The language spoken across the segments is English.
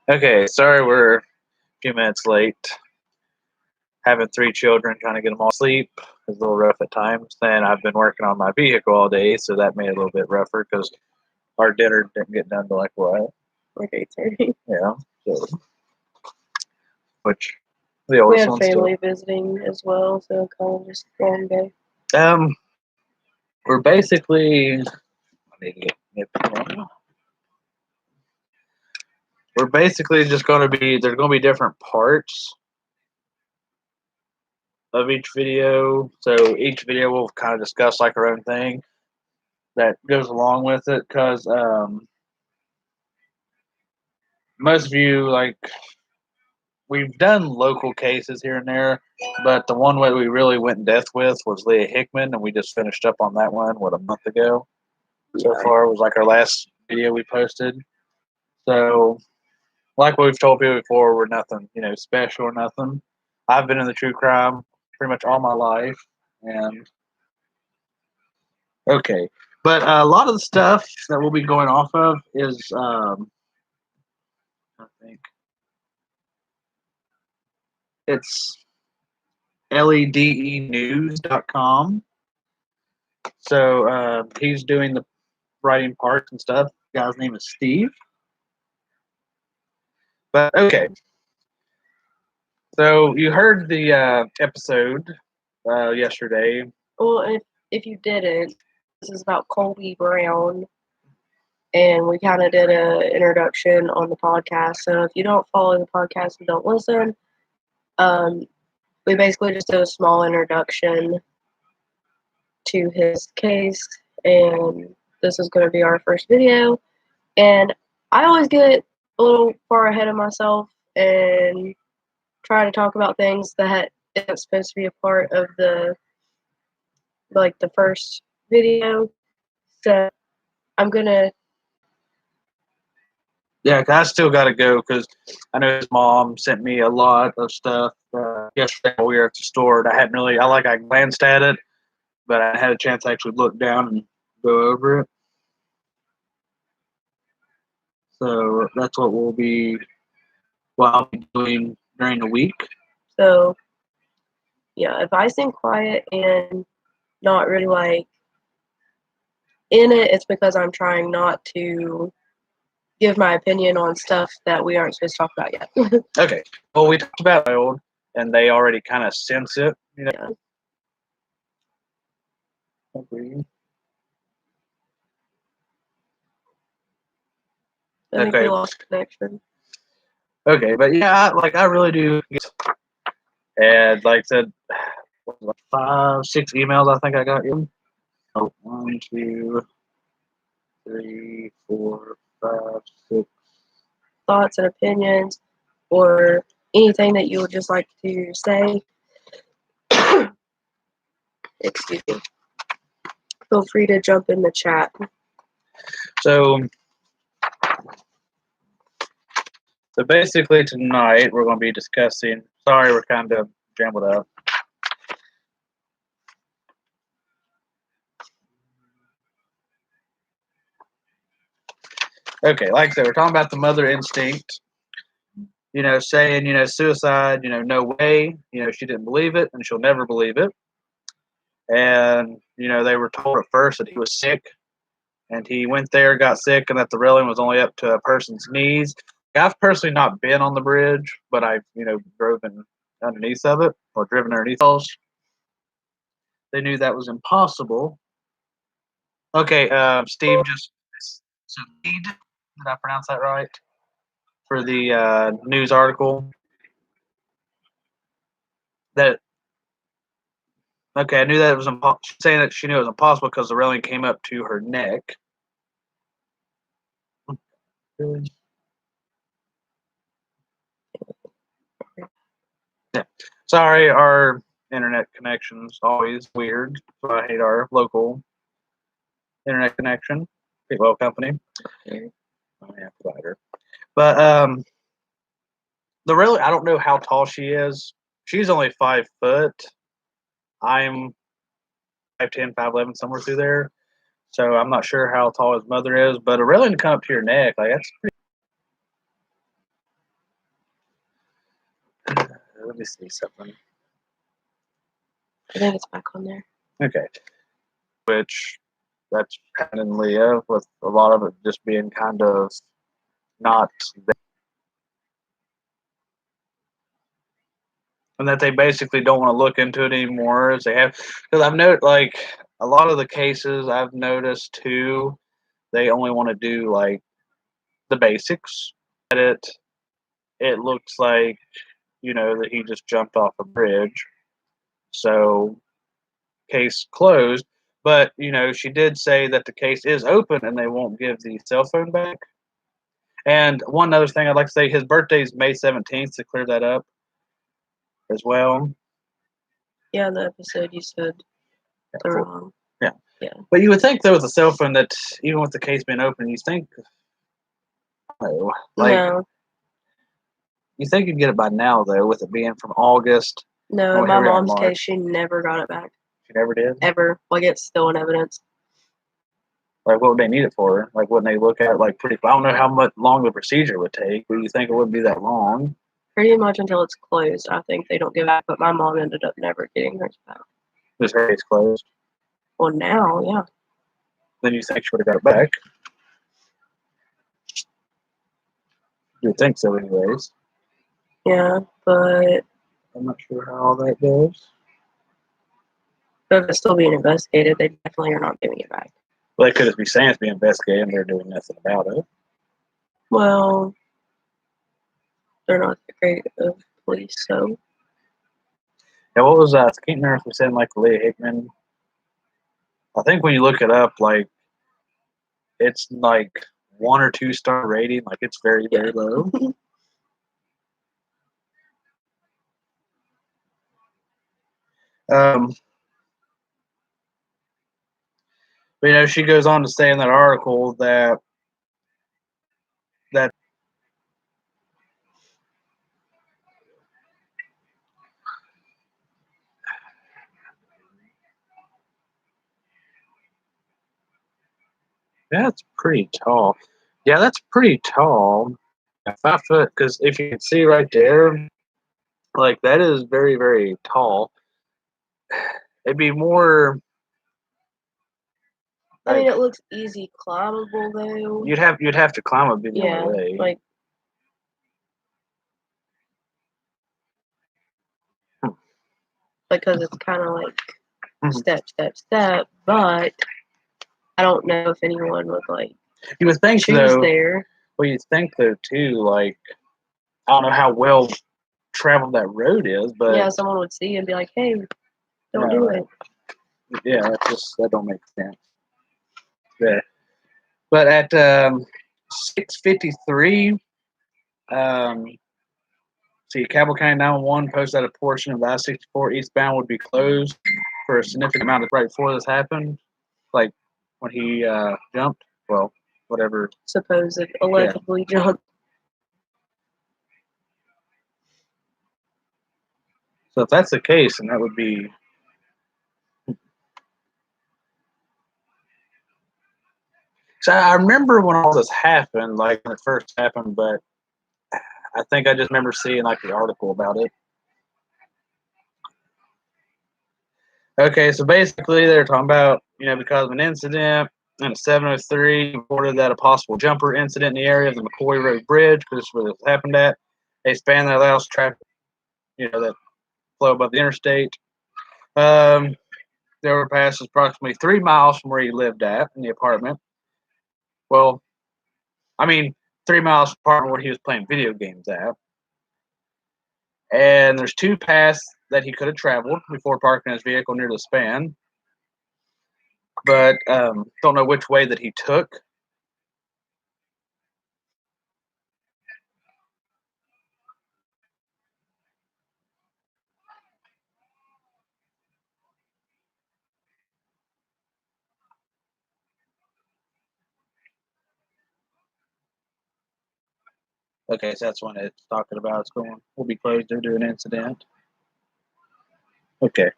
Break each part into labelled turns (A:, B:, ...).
A: Okay, sorry we're a few minutes late. Having three children, trying to get them all to sleep is a little rough at times. Then I've been working on my vehicle all day, so that made it a little bit rougher because our dinner didn't get done till like what?
B: Like 8:30.
A: Yeah, so, which the
B: We
A: oldest
B: had
A: one's still.
B: family visiting as well, so kind of just a long day.
A: Um, we're basically. I need to get we're basically just going to be. There's going to be different parts of each video, so each video will kind of discuss like our own thing that goes along with it because most of you like we've done local cases here and there, but the one way we really went in depth with was Leah Hickman, and we just finished up on that one a month ago. So far it was like our last video we posted. So like we've told people before, we're nothing special or nothing. I've been in the true crime pretty much all my life, and okay, but a lot of the stuff that we'll be going off of is I think it's ledenews.com. So he's doing the writing parts and stuff. The guy's name is Steve. But okay, so you heard the episode yesterday.
B: Well, if you didn't, this is about Colby Brown, and we kind of did an introduction on the podcast. So if you don't follow the podcast and don't listen, um, we basically just did a small introduction to his case, and this is going to be our first video. And I always get a little far ahead of myself and try to talk about things that isn't supposed to be a part of the first video. So I'm gonna.
A: Yeah, 'cause I still got to go because I know his mom sent me a lot of stuff yesterday while we were at the store. And I glanced at it, but I had a chance to actually look down and go over it. So that's what I'll be doing during the week.
B: So yeah, if I seem quiet and not really like in it, it's because I'm trying not to give my opinion on stuff that we aren't supposed to talk about yet.
A: Okay. Well, we talked about old, and they already kind of sense it.
B: Yeah. I think we lost connection.
A: Okay, but yeah, I really do. And like I said, 5, 6 emails I think I got you. Oh, 1, 2, 3, 4, 5, 6.
B: Thoughts and opinions, or anything that you would just like to say. Excuse me. Feel free to jump in the chat.
A: So basically tonight we're going to be discussing. Sorry, we're kind of jumbled up. Okay, like I said, we're talking about the mother instinct. Saying, suicide, no way. She didn't believe it and she'll never believe it. And, they were told at first that he was sick and he went there, got sick, and that the railing was only up to a person's knees. I've personally not been on the bridge, but I've, driven underneath of it or driven underneath it. They knew that was impossible. Okay, Steve just so lead. Did I pronounce that right? For the news article. That okay, I knew that it was saying that she knew it was impossible because the railing came up to her neck. Yeah. Sorry, our internet connection's always weird. So I hate our local internet connection. Well, company. Provider. But I don't know how tall she is. She's only 5 foot. I'm 5'10", 5'11", somewhere through there. So I'm not sure how tall his mother is, but a railing to come up to your neck, like that's pretty. Let me see something.
B: I think it's back on there.
A: Okay. Which that's kind of Leah, with a lot of it just being kind of not there. And that they basically don't want to look into it anymore as they have. Because I've noticed, like, a lot of the cases I've noticed too, they only want to do, like, the basics. It looks like, that he just jumped off a bridge. So, case closed. But, she did say that the case is open and they won't give the cell phone back. And one other thing I'd like to say, his birthday is May 17th, to clear that up as well.
B: Yeah, in the episode you said they're wrong.
A: Yeah.
B: Yeah.
A: But you would think, though, with a cell phone that even with the case being open, you think,
B: No.
A: You think you'd get it by now, though, with it being from August.
B: No, in my mom's case, she never got it back.
A: She never did?
B: Ever. Like, it's still in evidence.
A: Like, what would they need it for? Like, wouldn't they look at it, like, pretty... I don't know how much long the procedure would take, but you think it wouldn't be that long?
B: Pretty much until it's closed. I think they don't give back, but my mom ended up never getting hers back.
A: Was her case closed?
B: Well, now, yeah.
A: Then you think she would have got it back? You would think so, anyways.
B: Yeah, but...
A: I'm not sure how all that goes.
B: But if it's still being investigated, they definitely are not giving it back.
A: Well, they could just be saying it's being investigated and they're doing nothing about it.
B: Well, they're not the great of police, so...
A: Yeah, what was that? I can't remember if we said, like, Leah Hickman. I think when you look it up, like, it's, like, 1 or 2 star rating. Like, it's very, very low. But, she goes on to say in that article that that's pretty tall. Yeah, that's pretty tall. 5 foot, because if you can see right there, like, that is very, very tall. It'd be more...
B: I mean, it looks easy climbable, though.
A: You'd have to climb a bit the
B: Yeah,
A: way.
B: like... Because it's kind of like step, but I don't know if anyone would, like,
A: you would think,
B: choose
A: though,
B: there.
A: Well, you'd think, though, too, like, I don't know how well traveled that road is, but...
B: Yeah, someone would see and be like, hey, don't do it.
A: Yeah, that don't make sense. Yeah. But at 6:53, Cabell County 911 posted that a portion of the I-64 eastbound would be closed for a significant amount of right before this happened, like when he jumped. Well, whatever.
B: Supposed allegedly jumped.
A: So if that's the case, then that would be... So I remember when all this happened, like when it first happened, but I think I just remember seeing, like, the article about it. Okay, so basically they're talking about, because of an incident in a 703, reported that a possible jumper incident in the area of the McCoy Road Bridge, because this is where this happened at. They span that allows traffic, that flow above the interstate. The overpass is approximately 3 miles from where he lived at in the apartment. Well, 3 miles from the apartment where he was playing video games at. And there's 2 paths that he could have traveled before parking his vehicle near the span. But don't know which way that he took. Okay, so that's when it's talking about it's going. We'll be closed due to an incident. Okay.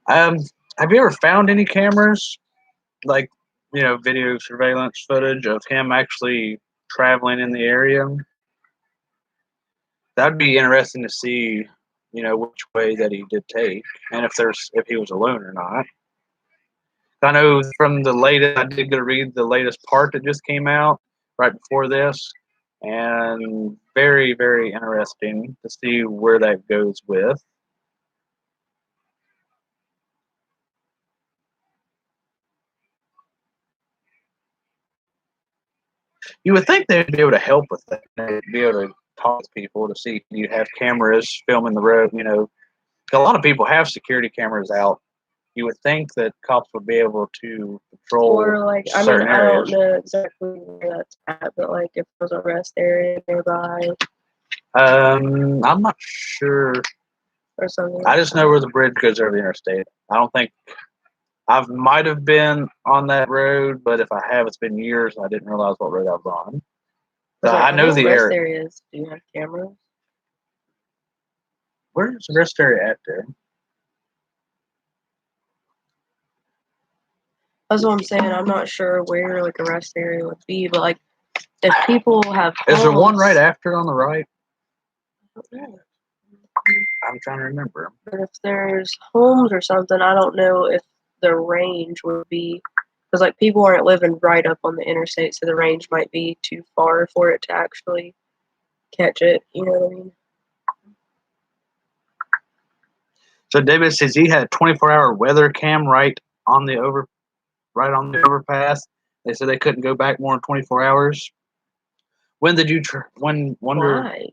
A: Have you ever found any cameras, like, video surveillance footage of him actually traveling in the area. That'd be interesting to see, which way that he did take, and if he was alone or not. I know from the latest, I did go read the latest part that just came out right before this, and very, very interesting to see where that goes with. You would think they'd be able to help with that. They'd be able to talk to people to see you have cameras filming the road. A lot of people have security cameras out. You would think that cops would be able to patrol
B: Or like, I mean,
A: certain
B: I don't
A: areas.
B: know exactly where that's at, but like if there's a rest area nearby
A: I'm not sure.
B: or something.
A: I just know where the bridge goes over the interstate. I don't think I might have been on that road, but if I have, it's been years and I didn't realize what road I was on. So
B: Like,
A: I know the
B: rest
A: area.
B: areas do have cameras.
A: Where's the rest area at there?
B: That's what I'm saying. I'm not sure where like a rest area would be, but like if people have
A: Is there one right
B: homes,
A: after on the right?
B: I don't know.
A: I'm trying to remember.
B: But if there's homes or something, I don't know if the range would be, because like people aren't living right up on the interstate, so the range might be too far for it to actually catch it. You know what I mean?
A: So David says he had a 24-hour weather cam right on the overpass. They said they couldn't go back more than 24 hours. When did you? Wonder.
B: Why?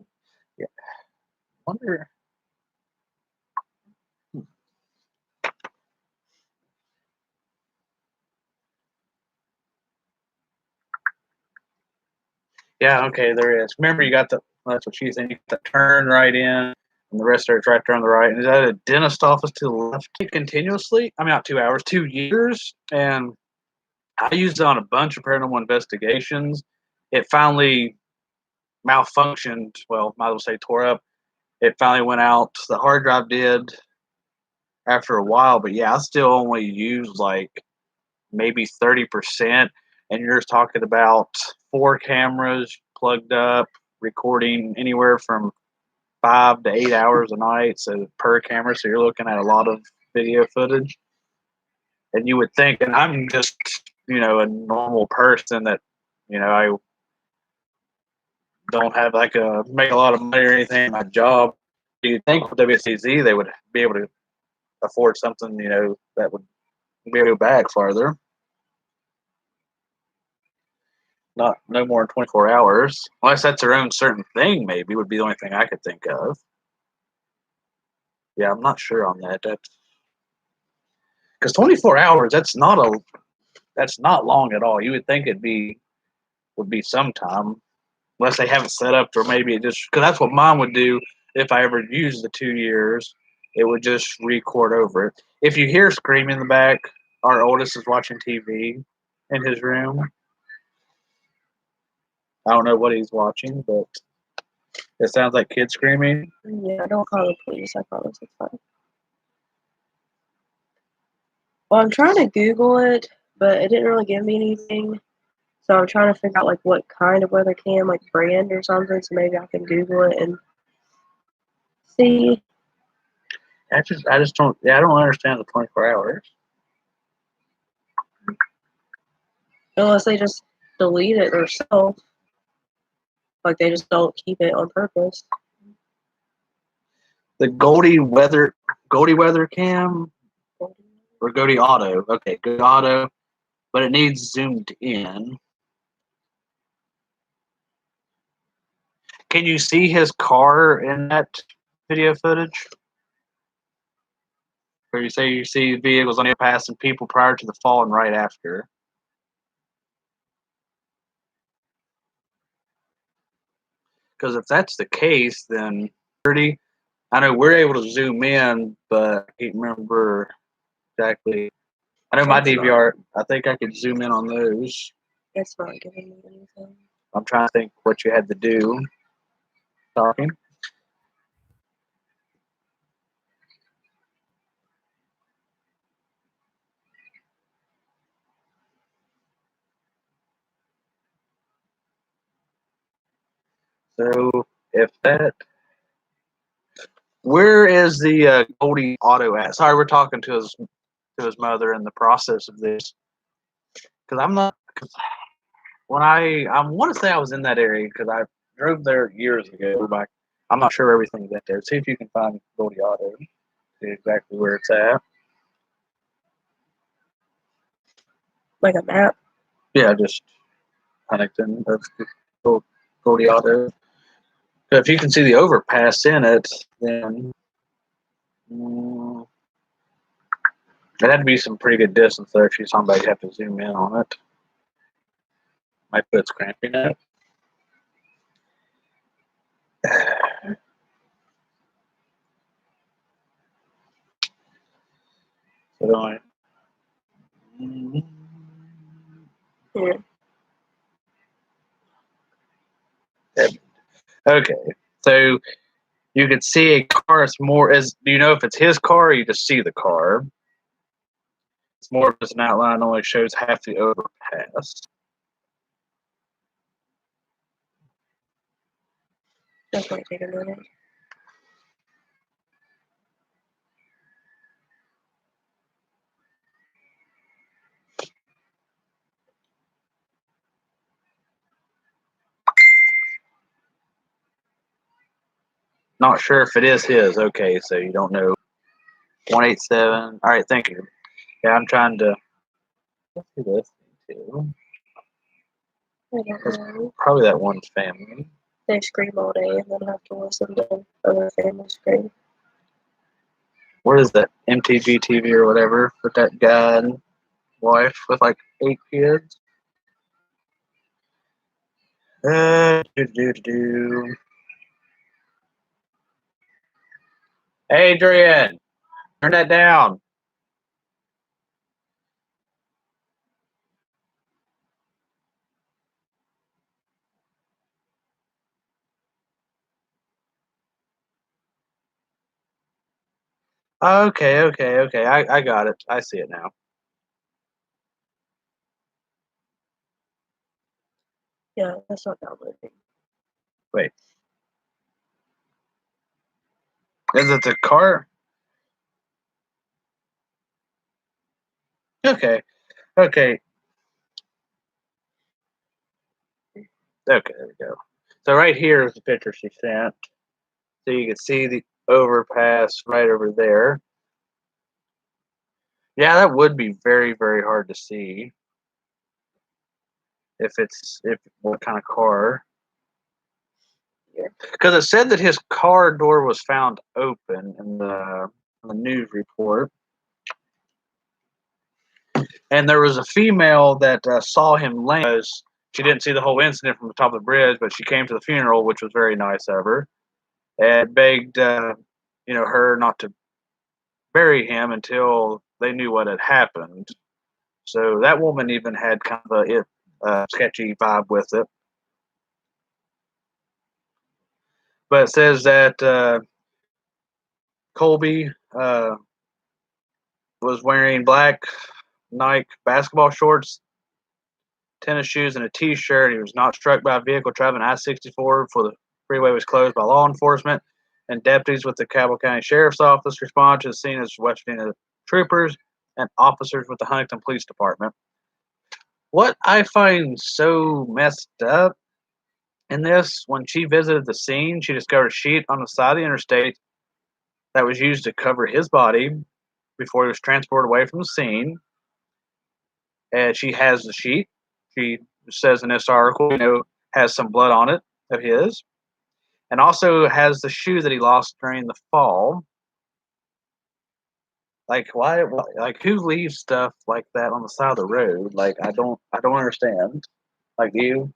A: Yeah, wonder. Yeah, okay, there is. Remember, you got that's what she's saying. You got the turn right in, and the rest of it's right there on the right. And is that a dentist office to the left continuously? I mean, not 2 hours, 2 years. And I used it on a bunch of paranormal investigations. It finally malfunctioned. Well, might as well say tore up. It finally went out. The hard drive did after a while, but yeah, I still only use like maybe 30%. And you're talking about 4 cameras plugged up, recording anywhere from 5 to 8 hours a night, so per camera. So you're looking at a lot of video footage. And you would think, and I'm just, a normal person that, I don't have make a lot of money or anything in my job. You'd think with WCZ they would be able to afford something, that would be able to go back farther. Not no more than 24 hours, unless that's their own certain thing. Maybe would be the only thing I could think of. Yeah, I'm not sure on that. That's because 24 hours. That's not long at all. You would think would be some time, unless they have it set up, or maybe it just because that's what mine would do if I ever used the 2 years. It would just record over it. If you hear screaming in the back, our oldest is watching TV in his room. I don't know what he's watching, but it sounds like kids screaming.
B: Yeah, don't call the police. I promise it's fine. Well, I'm trying to Google it, but it didn't really give me anything. So I'm trying to figure out like what kind of weather cam, like brand or something. So maybe I can Google it and see.
A: I just don't. Yeah, I don't understand the 24 hours.
B: Unless they just delete it themselves. Like they just don't keep it on purpose.
A: The Goldie weather cam or Goldie auto. Okay, good auto, but it needs zoomed in. Can you see his car in that video footage? Where you say you see vehicles on the pass and people prior to the fall and right after. Because if that's the case, then 30. I know we're able to zoom in, but I can't remember exactly. I know my DVR. I think I could zoom in on those.
B: It's not giving me anything.
A: I'm trying to think what you had to do. Talking. So if that, where is the Goldie auto at? Sorry, we're talking to his mother in the process of this, because I'm not. Cause when I want to say I was in that area because I drove there years ago. But I'm not sure everything's at there. See if you can find Goldie Auto. See exactly where it's at.
B: Like a map?
A: Yeah, just Huntington. That's Goldie Auto. So if you can see the overpass in it, then it had to be some pretty good distance there. If you saw somebody have to zoom in on it. My foot's cramping it. So I.
B: Yeah.
A: Okay, so you could see a car. It's more as do you know if it's his car or you just see the car? It's more of just an outline. Only shows half the overpass.
B: That might take a minute.
A: Not sure if it is his. Okay, so you don't know. 187. All right, thank you. Yeah, I'm trying to. Let's do this too.
B: I don't know.
A: Probably that one's family.
B: They scream all day and then have to listen to other families scream.
A: What is that? MTG TV or whatever with that guy and wife with like 8 kids. Do. Adrian, turn that down. Okay. I got it. I see it now.
B: Yeah, that's not downloading.
A: Wait. Is it the car? Okay. Okay, there we go. So right here is the picture she sent. So you can see the overpass right over there. Yeah, that would be very, very hard to see if what kind of car. Because it said that his car door was found open in the news report, and there was a female that saw him laying. She didn't see the whole incident from the top of the bridge, but she came to the funeral, which was very nice of her, and begged her not to bury him until they knew what had happened. So that woman even had kind of a sketchy vibe with it. But it says that Colby was wearing black Nike basketball shorts, tennis shoes, and a T-shirt. He was not struck by a vehicle traveling I-64 before the freeway was closed by law enforcement. And deputies with the Cabell County Sheriff's Office responded to the scene as West Virginia troopers and officers with the Huntington Police Department. What I find so messed up in this, when she visited the scene, she discovered a sheet on the side of the interstate that was used to cover his body before he was transported away from the scene. And she has the sheet. She says in this article, has some blood on it of his, and also has the shoe that he lost during the fall. Like why? Like who leaves stuff like that on the side of the road? Like I don't understand. Like you,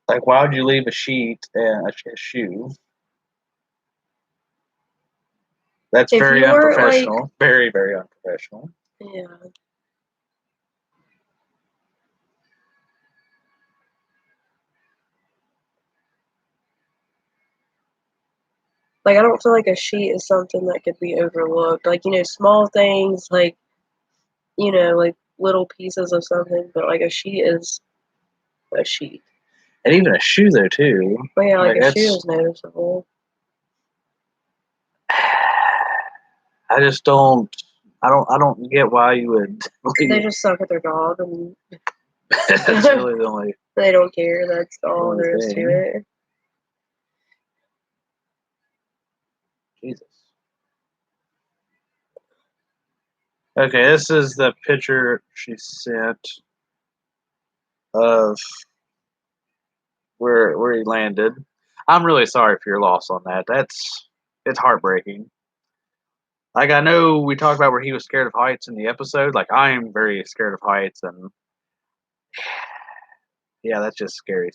A: like why would you leave a sheet and a shoe? That's
B: If
A: very
B: you were
A: unprofessional. Very, very unprofessional.
B: yeah. Like, I don't feel like a sheet is something that could be overlooked. Like, small things, like little pieces of something, but like a sheet is a sheet.
A: And even a shoe, though, too.
B: But yeah, like a
A: that's-
B: shoe is noticeable.
A: I just don't. I don't get why you would.
B: They just suck at their dog and
A: That's really the only.
B: they don't care. That's all
A: Only
B: there is to
A: thing.
B: it.
A: Jesus. Okay, this is the picture she sent of where he landed. I'm really sorry for your loss on that. It's heartbreaking. Like, I know we talked about where he was scared of heights in the episode. Like, I am very scared of heights, and yeah, that's just scary.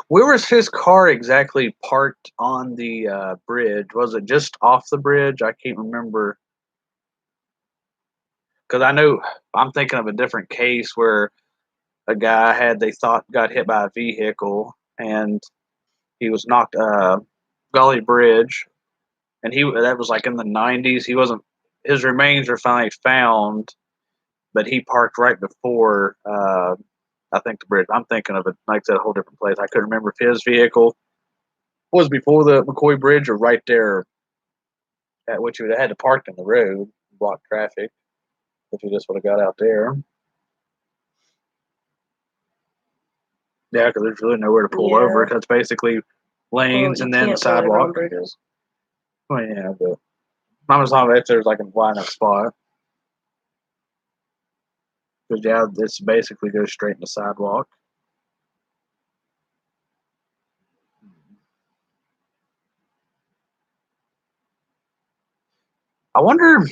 A: Where was his car exactly parked on the bridge? Was it just off the bridge? I can't remember. Because I know I'm thinking of a different case where a guy they thought got hit by a vehicle, and he was knocked Gully Bridge, and that was like in the 90s. He wasn't. His remains were finally found, but he parked right before I think the bridge. I'm thinking of it like I said, a whole different place. I couldn't remember if his vehicle was before the McCoy Bridge or right there at which he would have had to park in the road, block traffic if he just would have got out there. Yeah, because there's really nowhere to pull over. Because it's basically lanes and then sidewalk. Oh yeah, but I'm just not if there's like a wide enough spot. Because yeah, this basically goes straight in the sidewalk. I wonder.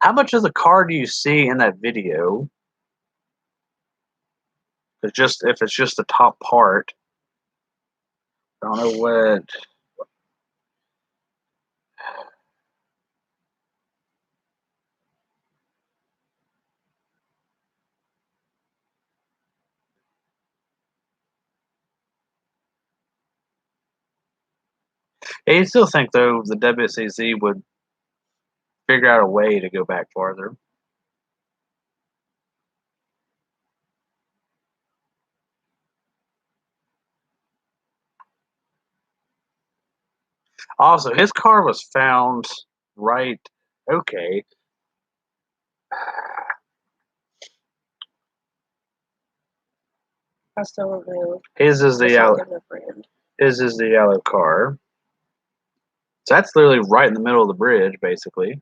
A: How much of the car do you see in that video? If it's just the top part. I don't know what. I still think though the WCZ would figure out a way to go back farther. Also, his car was found right. Okay.
B: I still don't know.
A: His is the yellow. His is the yellow car. So that's literally right in the middle of the bridge, basically.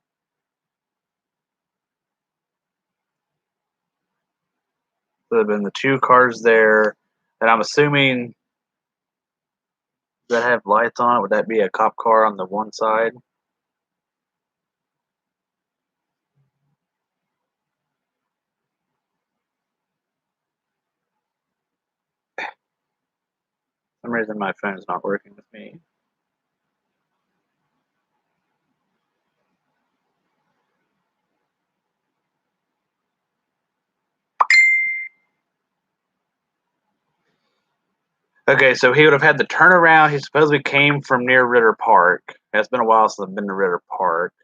A: There have been the two cars there, and I'm assuming that have lights on it. Would that be a cop car on the one side? For some reason my phone's not working with me. Okay, so he would have had the turnaround. He supposedly came from near Ritter Park. It's been a while since I've been to Ritter Park.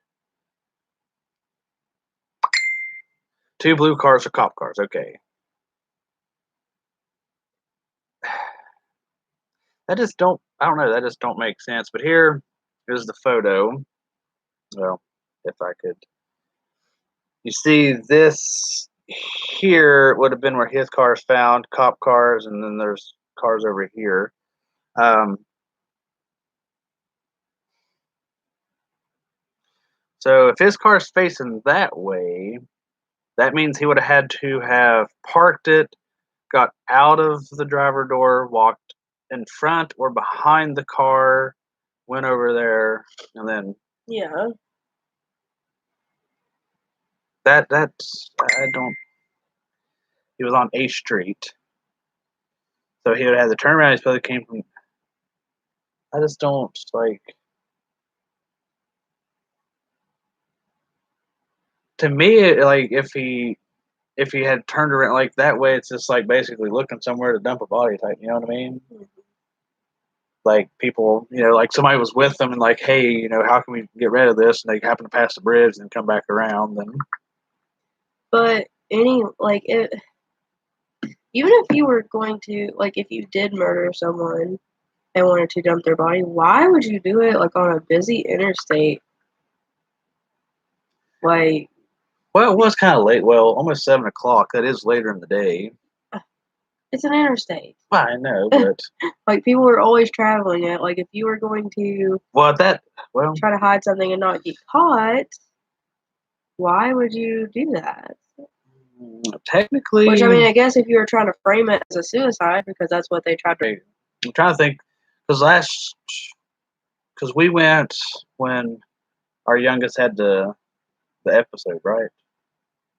A: Two blue cars are cop cars. Okay. I don't know. That just don't make sense. But here is the photo. Well, if I could. You see this here would have been where his car is found, cop cars, and then there's cars over here. So if his car is facing that way, that means he would have had to have parked it, got out of the driver door, walked in front or behind the car, went over there, and then that's I don't. He was on 8th Street. So he would have the turnaround. His brother came from. I just don't like. To me, like if he had turned around like that way, it's just like basically looking somewhere to dump a body type. You know what I mean? Like people, like somebody was with them and like, hey, how can we get rid of this? And they happen to pass the bridge and come back around. Then,
B: But even if you were going to, like, if you did murder someone and wanted to dump their body, why would you do it like on a busy interstate? Like,
A: well, it was kind of late. Well, almost 7 o'clock. That is later in the day.
B: it's an interstate.
A: Well, I know, but
B: like people were always traveling it. Like if you were going to try to hide something and not get caught, why would you do that?
A: Technically,
B: which I mean, I guess if you were trying to frame it as a suicide, because that's what they tried to.
A: I'm trying to think, because we went when our youngest had the episode, right?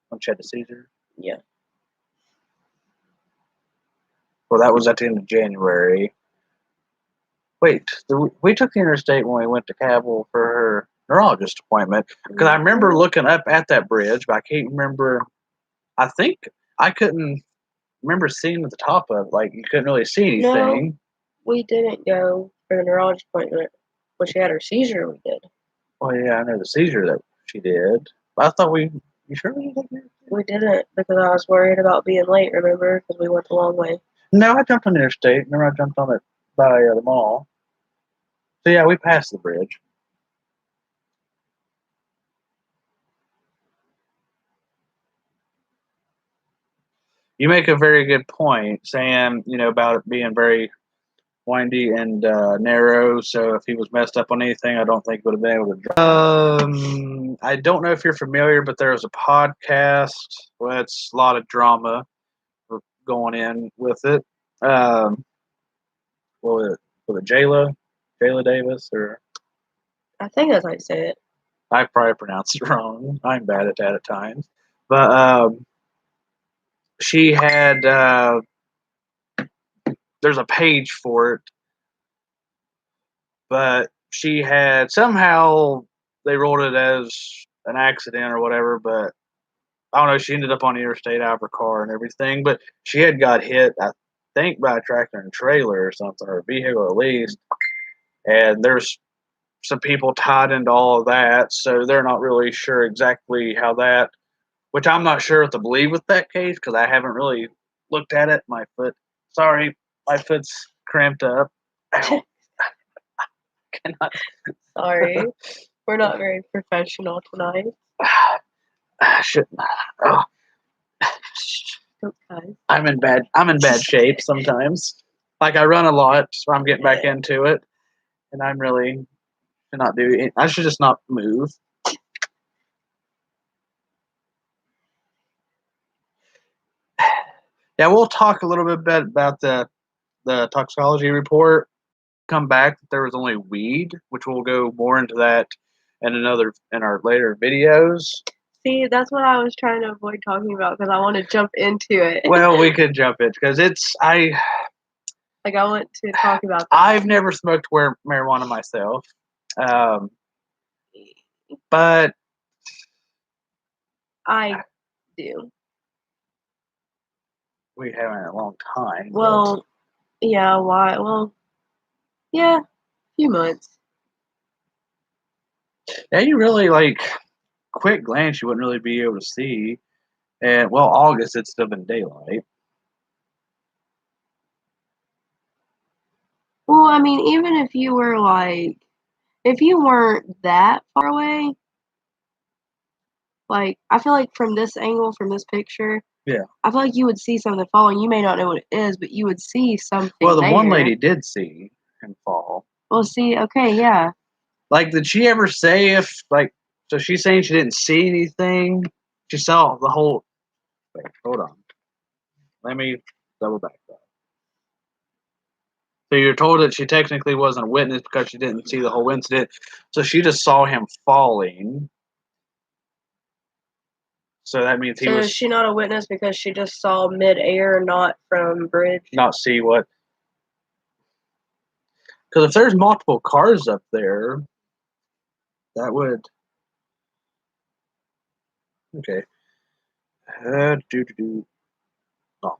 A: When she had the seizure.
B: Yeah.
A: Well, that was at the end of January. Wait, we took the interstate when we went to Cabell for her neurologist appointment. Because I remember looking up at that bridge, but I can't remember. I think I couldn't remember seeing at the top of it. Like, you couldn't really see anything.
B: No, we didn't go for the neurologist appointment. When she had her seizure, we did.
A: Oh, yeah, I know the seizure that she did. But I thought you sure we did?
B: We didn't, because I was worried about being late, remember? Because we went the long way.
A: No, I jumped on the interstate. Remember, I jumped on it by the mall. So, yeah, we passed the bridge. You make a very good point, saying, about it being very windy and narrow. So if he was messed up on anything, I don't think he would have been able to. I don't know if you're familiar, but there was a podcast. Well, it's a lot of drama going in with it. Was it Jayla Davis, or
B: I think that's how you say it.
A: I probably pronounced it wrong. I'm bad at that at times, but she had. There's a page for it, but she had somehow they rolled it as an accident or whatever, but I don't know. She ended up on the interstate out of her car and everything, but she had got hit, I think, by a tractor and trailer or something, or a vehicle at least. And there's some people tied into all of that, so they're not really sure exactly how that, which I'm not sure what to believe with that case because I haven't really looked at it. My foot's cramped up. Cannot.
B: Sorry. We're not very professional tonight.
A: I shouldn't. Oh.
B: Okay.
A: I'm in bad shape sometimes. Like I run a lot, so I'm getting back into it, and I'm really should not do it. I should just not move. Yeah, we'll talk a little bit about the toxicology report. Come back that there was only weed, which we'll go more into that in our later videos.
B: See, that's what I was trying to avoid talking about because I want to jump into it.
A: Well, we could jump it because I
B: want to talk about that.
A: I've never smoked marijuana myself, but
B: I do.
A: We haven't in a long time.
B: Well, yeah, why? Well, yeah, a few months.
A: Yeah, you really quick glance, you wouldn't really be able to see. And well, August it's still been daylight.
B: Well, I mean, even if you were if you weren't that far away, I feel like from this angle, from this picture,
A: yeah,
B: I feel like you would see something falling. You may not know what it is, but you would see something.
A: Well, the one lady did see him fall.
B: Well, see, okay, yeah.
A: Did she ever say so she's saying she didn't see anything? She saw the whole. Wait, hold on. Let me double back that. So you're told that she technically wasn't a witness because she didn't see the whole incident. So she just saw him falling. So that means he
B: So
A: was
B: is she not a witness because she just saw mid-air, not from bridge?
A: not see what. Because if there's multiple cars up there, that would. Okay. Do. Oh.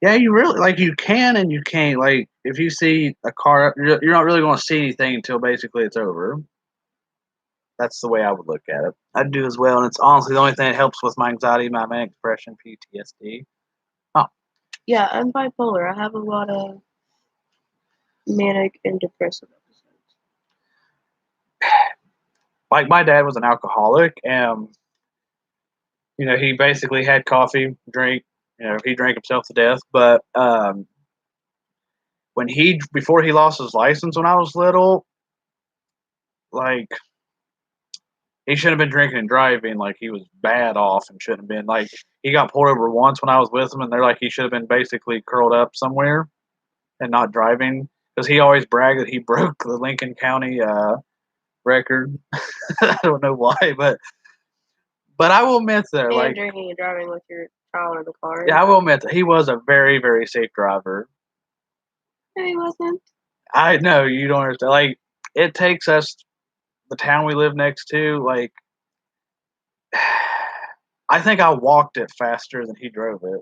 A: Yeah, you really like you can and you can't. Like if you see a car, you're not really going to see anything until basically it's over. That's the way I would look at it. I'd do as well, and it's honestly the only thing that helps with my anxiety, my manic depression, PTSD. Oh,
B: Yeah, I'm bipolar. I have a lot of manic and depressive episodes.
A: like my dad was an alcoholic, and he basically had coffee, drink. He drank himself to death. But before he lost his license when I was little, like he shouldn't have been drinking and driving. Like he was bad off and shouldn't have been. Like he got pulled over once when I was with him, and they're like he should have been basically curled up somewhere and not driving because he always bragged that he broke the Lincoln County record. I don't know why, but I will admit that,
B: And
A: like,
B: drinking and driving with your child in the car.
A: yeah, I will admit that he was a very, very safe driver.
B: No, he wasn't.
A: I know you don't understand. Like, it takes us the town we live next to. Like, I think I walked it faster than he drove it.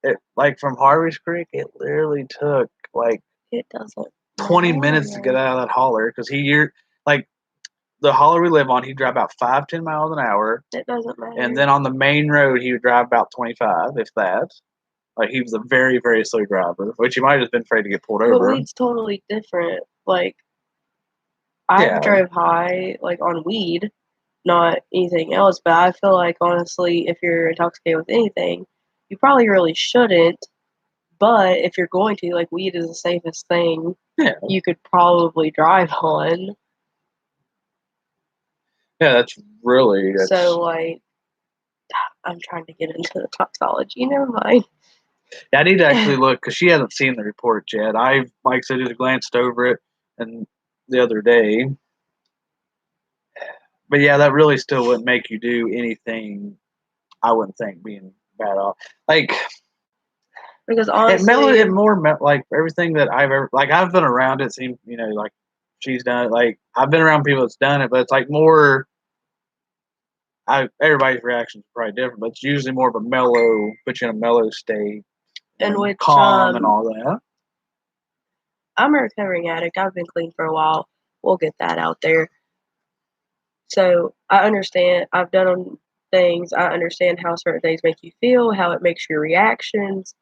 A: It like from Harvey's Creek, it literally took like
B: It doesn't
A: 20 minutes to get out of that holler because like the holler we live on, he'd drive about 5-10 miles an hour.
B: It doesn't matter.
A: And then on the main road, he would drive about 25, if that. Like he was a very, very slow driver, which he might have just been afraid to get pulled over.
B: But weed's totally different. Like I drove high, like on weed, not anything else. But I feel like honestly, if you're intoxicated with anything, you probably really shouldn't. But if you're going to, like weed is the safest thing you could probably drive on.
A: Yeah, that's really.
B: So like, I'm trying to get into the toxology. Never mind.
A: Yeah, I need to actually look because she hasn't seen the report yet. I, like I said, just glanced over it and the other day. But yeah, that really still wouldn't make you do anything. I wouldn't think being bad off. Like
B: because honestly,
A: it more like everything that I've ever like. I've been around it. Seems like she's done it. Like I've been around people that's done it, but it's like more. Everybody's reaction is probably different, but it's usually more of a mellow, put you in a mellow state,
B: and with
A: calm and all that.
B: I'm a recovering addict. I've been clean for a while. We'll get that out there. So I understand. I've done things. I understand how certain things make you feel, how it makes your reactions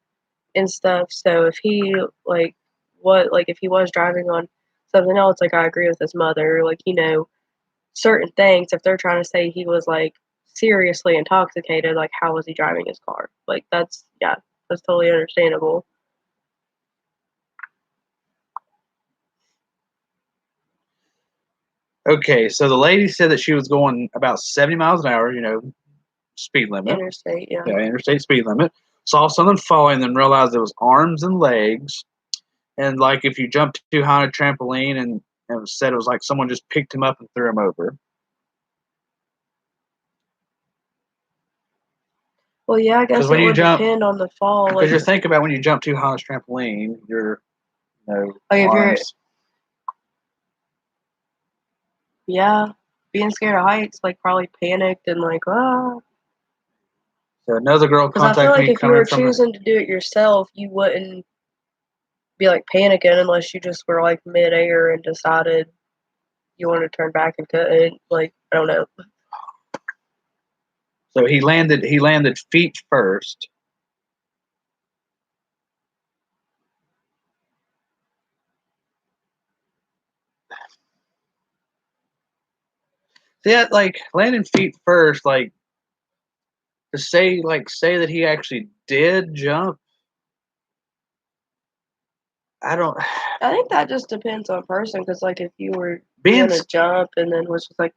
B: and stuff. So if he if he was driving on something else, like I agree with his mother, like certain things. If they're trying to say he was like seriously intoxicated, like how was he driving his car? Like that's totally understandable.
A: Okay, so the lady said that she was going about 70 miles an hour, speed limit.
B: Interstate, yeah.
A: Yeah, interstate speed limit. Saw something falling, then realized it was arms and legs. And like if you jumped too high on a trampoline and said it was like someone just picked him up and threw him over.
B: Well, yeah, I guess it would depend on the fall.
A: Because you're thinking about when you jump too high on a trampoline, your arms.
B: Yeah, being scared of heights, like probably panicked and like, ah.
A: So another girl contacted me.
B: Because I feel like if you were choosing to do it yourself, you wouldn't be like panicking unless you just were like mid-air and decided you wanted to turn back and cut it. Like, I don't know.
A: So he landed feet first. Yeah, like landing feet first, like to say that he actually did jump. I
B: think that just depends on person because like if you were doing a jump and then was just like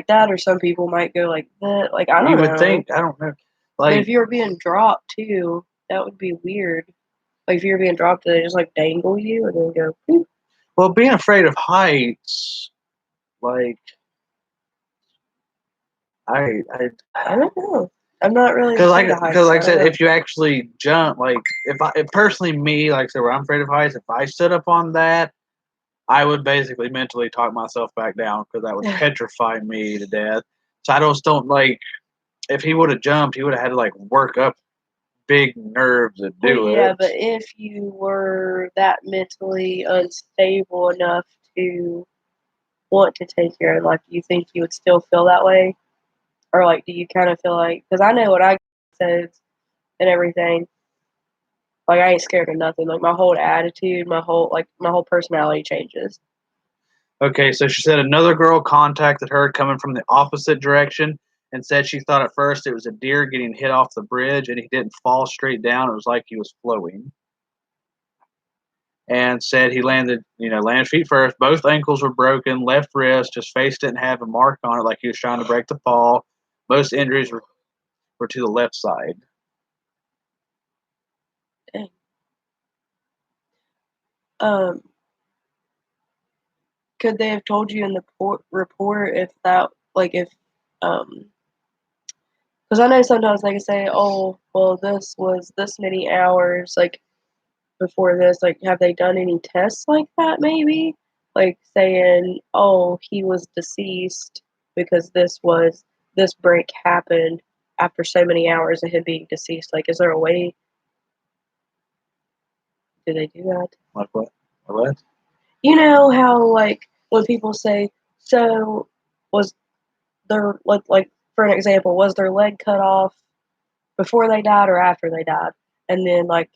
B: that, or some people might go like that. Like I don't know.
A: You would think, I don't know. Like,
B: but if you were being dropped too, that would be weird. Like if you were being dropped, they just like dangle you and then go. Poof.
A: Well, being afraid of heights, like
B: I don't know. I'm not really
A: Because
B: afraid of heights.
A: because like I
B: I don't
A: said,
B: know.
A: if you actually jump, like if personally me, like I said, where I'm afraid of heights, if I stood up on that, I would basically mentally talk myself back down because that would petrify me to death. So I just don't like. If he would have jumped, he would have had to like work up big nerves to
B: Well,
A: do
B: yeah,
A: it.
B: but if you were that mentally unstable enough to want to take your own life, do you think you would still feel that way? Or, like, do you kind of feel like, because I know what I said and everything, like, I ain't scared of nothing. Like, my whole attitude, my whole personality changes.
A: Okay, so she said another girl contacted her coming from the opposite direction and said she thought at first it was a deer getting hit off the bridge and he didn't fall straight down. It was like he was flowing. And said he landed feet first. Both ankles were broken, left wrist, his face didn't have a mark on it like he was trying to break the fall. Most injuries were to the left side.
B: Dang. Um, could they have told you in the report if that, like, if, because I know sometimes they can say, oh, well, this was this many hours, like, before this, like, have they done any tests like that maybe? Like saying, oh, he was deceased because this break happened after so many hours of him being deceased. Like, is there a way? Do they do that?
A: Like what? What?
B: You know how, like, when people say, so was their, like, for an example, was their leg cut off before they died or after they died? And then, like,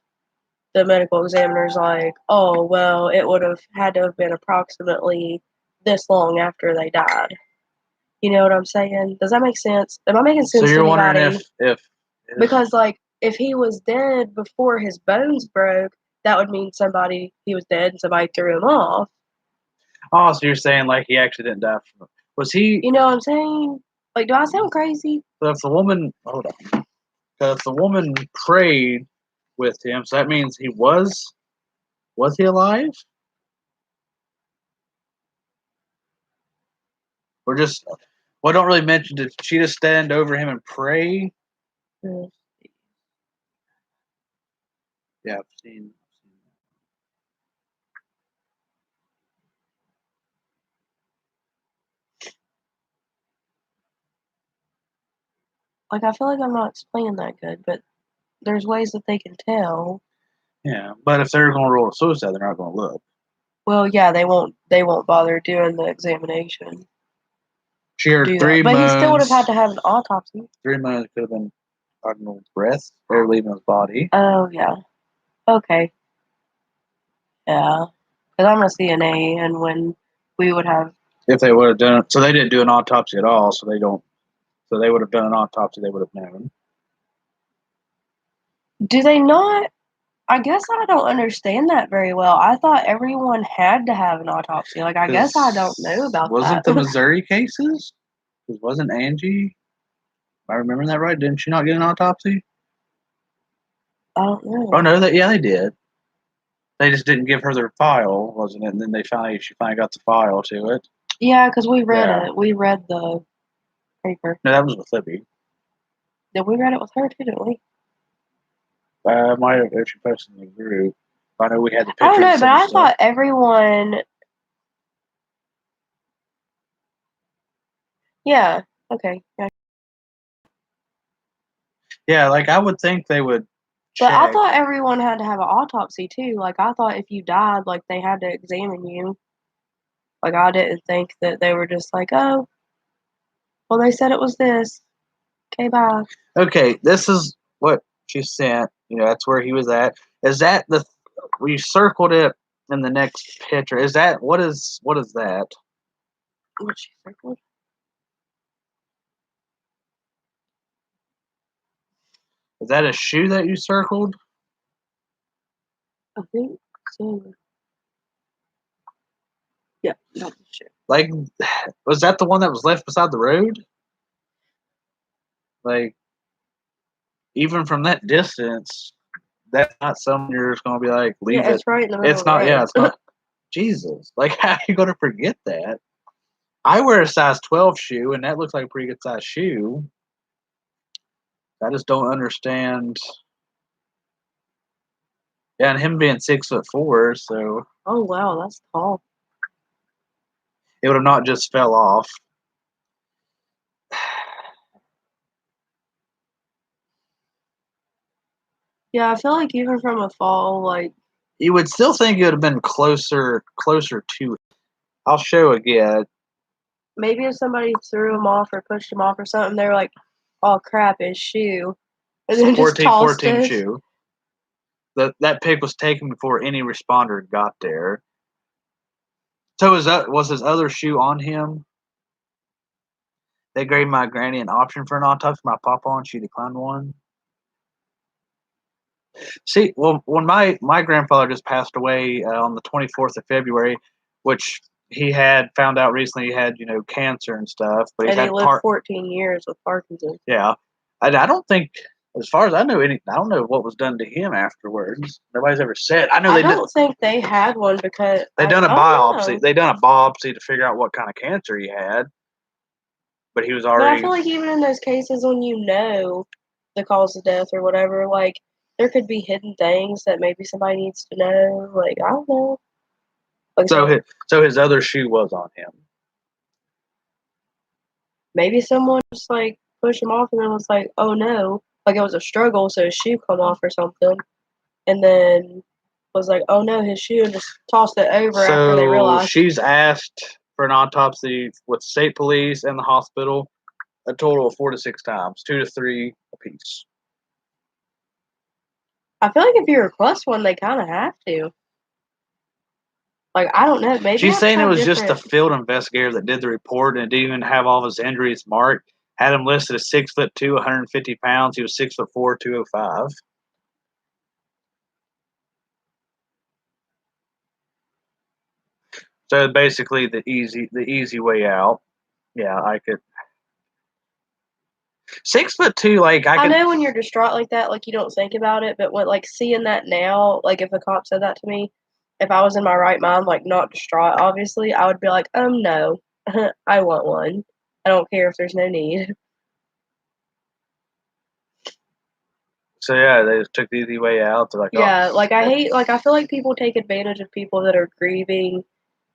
B: the medical examiner's like, oh, well, it would have had to have been approximately this long after they died. You know what I'm saying? Does that make sense? Am I making
A: So
B: sense to
A: you're wondering
B: anybody?
A: if
B: Because, like, if he was dead before his bones broke, that would mean he was dead and somebody threw him off.
A: oh, so you're saying like he actually didn't die from it. Was he
B: You know what I'm saying? Like, do I sound crazy?
A: so if the woman hold on. So if the woman prayed with him, so that means was he alive? Or just well, I don't really mention. Did she just stand over him and pray?
B: Mm.
A: Yeah, I've seen.
B: Like, I feel like I'm not explaining that good, but there's ways that they can tell.
A: Yeah, but if they're going to rule a suicide, they're not going to look.
B: Well, yeah, they won't bother doing the examination.
A: She heard
B: Do that.
A: three
B: But he still would have had
A: moans.
B: to have an autopsy.
A: 3 moans could have been cardinal breath or leaving his body.
B: Oh, yeah. Okay. Yeah. Because I'm a CNA, and when we would have.
A: If they would have done it, so they didn't do an autopsy at all. So they don't. So they would have done an autopsy. They would have known.
B: Do they not? I guess I don't understand that very well. I thought everyone had to have an autopsy. Like, I guess I don't know
A: Because
B: about
A: wasn't
B: that.
A: the Missouri cases? Because wasn't Angie? Am I remembering that right? Didn't she not get an autopsy?
B: I don't
A: Oh
B: know.
A: no, yeah, they did. They just didn't give her their file, wasn't it? And then she finally got the file to it.
B: Yeah, because we read
A: Yeah.
B: it. We read the paper.
A: No, that was with Libby.
B: Did we read it with her too, didn't we?
A: Might have if she posted in the group. I know we had the
B: I don't
A: pictures
B: know,
A: and
B: but
A: some
B: I
A: stuff.
B: thought everyone. Yeah. Okay. Yeah.
A: Yeah, like I would think they would
B: But I
A: check.
B: thought everyone had to have an autopsy too. Like, I thought if you died, like, they had to examine you. Like, I didn't think that they were just like, oh, well, they said it was this. Okay, bye.
A: Okay, this is what she sent. That's where he was at. Is that we circled it in the next picture? Is that what is that?
B: What she circled?
A: Is that a shoe that you circled?
B: I think so. Yeah, that's the shit.
A: Like, was that the one that was left beside the road? Like, even from that distance, that's not something you're just gonna be like, leave
B: Yeah,
A: it.
B: it's right in the middle
A: It's
B: of the
A: not. Yeah,
B: road.
A: it's not. Jesus, like how are you gonna forget that? I wear a size 12 shoe, and that looks like a pretty good size shoe. I just don't understand. Yeah, and him being 6'4", so
B: Oh wow, that's tall.
A: it would have not just fell off.
B: Yeah, I feel like even from a fall, like
A: You would still think it would have been closer to it. I'll show again.
B: maybe if somebody threw him off or pushed him off or something, they're like, "Oh crap, his shoe," and then just tossed
A: 14
B: it.
A: shoe. That pic was taken before any responder got there. So was his other shoe on him? They gave my granny an option for an autopsy. My papa, and she declined one. See, well, when my grandfather just passed away on the 24th of February, which he had found out recently he had cancer and stuff, but he's
B: And he
A: had
B: lived 14 years with Parkinson's.
A: yeah. I don't think, as far as I know, I don't know what was done to him afterwards. Nobody's ever said. I know
B: I
A: they did.
B: don't think they had one because
A: They done a
B: I don't
A: biopsy.
B: know.
A: They done a biopsy to figure out what kind of cancer he had, but he was
B: But I
A: already.
B: feel like even in those cases when you know the cause of death or whatever, like there could be hidden things that maybe somebody needs to know. Like I don't know. Like
A: So his other shoe was on him.
B: maybe someone just like pushed him off and then was like, oh no, like it was a struggle, so his shoe come off or something, and then was like, oh no, his shoe, and just tossed it over after they
A: So
B: realized.
A: she's asked for an autopsy with state police and the hospital a total of 4 to 6 times, 2 to 3 apiece.
B: I feel like if you request one, they kind of have to. Like I don't know, maybe
A: She's
B: I've
A: saying it
B: had
A: was just the
B: different.
A: field investigator that did the report and didn't even have all of his injuries marked. Had him listed as 6'2", 150 pounds. He was 6'4", 205. So basically, the easy way out. Yeah, I could. 6'2", like I
B: I
A: could.
B: know when you're distraught like that, like you don't think about it, but when like seeing that now, like if a cop said that to me, if I was in my right mind, like not distraught, obviously, I would be like, no, I want one. I don't care if there's no need.
A: So yeah, they just took the easy way out. They're like, oh,
B: Yeah, like I hate, like I feel like people take advantage of people that are grieving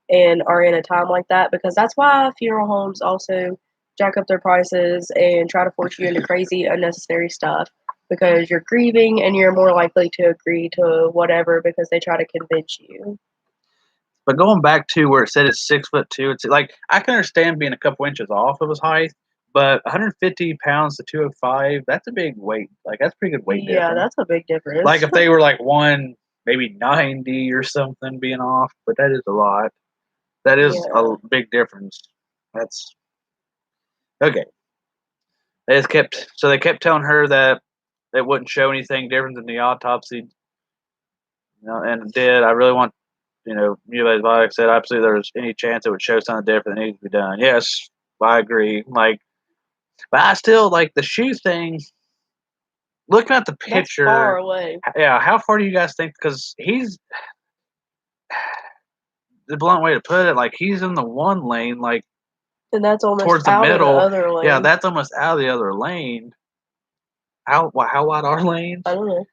B: and are in a time like that because that's why funeral homes also jack up their prices and try to force you into crazy unnecessary stuff because you're grieving and you're more likely to agree to whatever because they try to convince you.
A: But going back to where it said it's 6'2", it's like I can understand being a couple inches off of his height, but 150 pounds to 205, that's a big weight. Like that's a pretty good weight
B: Yeah,
A: difference.
B: that's a big difference.
A: Like if they were like maybe 90 or something being off, but that is a lot. That is
B: Yeah.
A: a big difference. That's okay. They kept telling her that it wouldn't show anything different than the autopsy. And it did. I really want, you like I said, absolutely there's any chance it would show something different that needs to be done. Yes, I agree. Like, but I still like the shoe thing. Looking at the
B: That's far
A: picture,
B: away.
A: yeah, how far do you guys think? Because he's the blunt way to put it, like he's in the one lane, like
B: And that's almost
A: towards the
B: out of the
A: middle.
B: other lane.
A: Yeah, that's almost out of the other lane. How wide are lanes?
B: I don't know.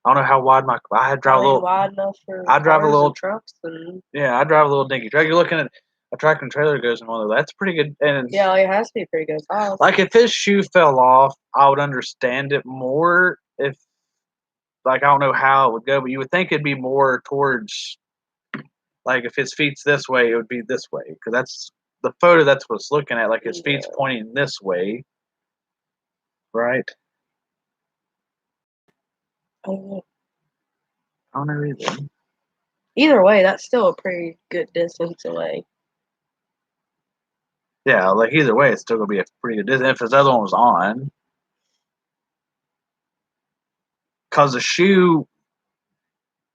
A: I don't know how wide I drive a little.
B: Wide enough for
A: I drive a
B: cars
A: little
B: and trucks and
A: Yeah, I drive a little dinky truck. You're looking at a tractor and trailer goes in one of those. That's pretty good. And
B: yeah, it has to be pretty good size.
A: like if his shoe fell off, I would understand it more. If like I don't know how it would go, but you would think it'd be more towards like if his feet's this way, it would be this way because that's the photo. That's what it's looking at. Like his feet's pointing this way, right?
B: I don't know.
A: I don't know either.
B: Either way, that's still a pretty good distance away.
A: Yeah, like either way, it's still gonna be a pretty good distance. If his other one was on, because the shoe,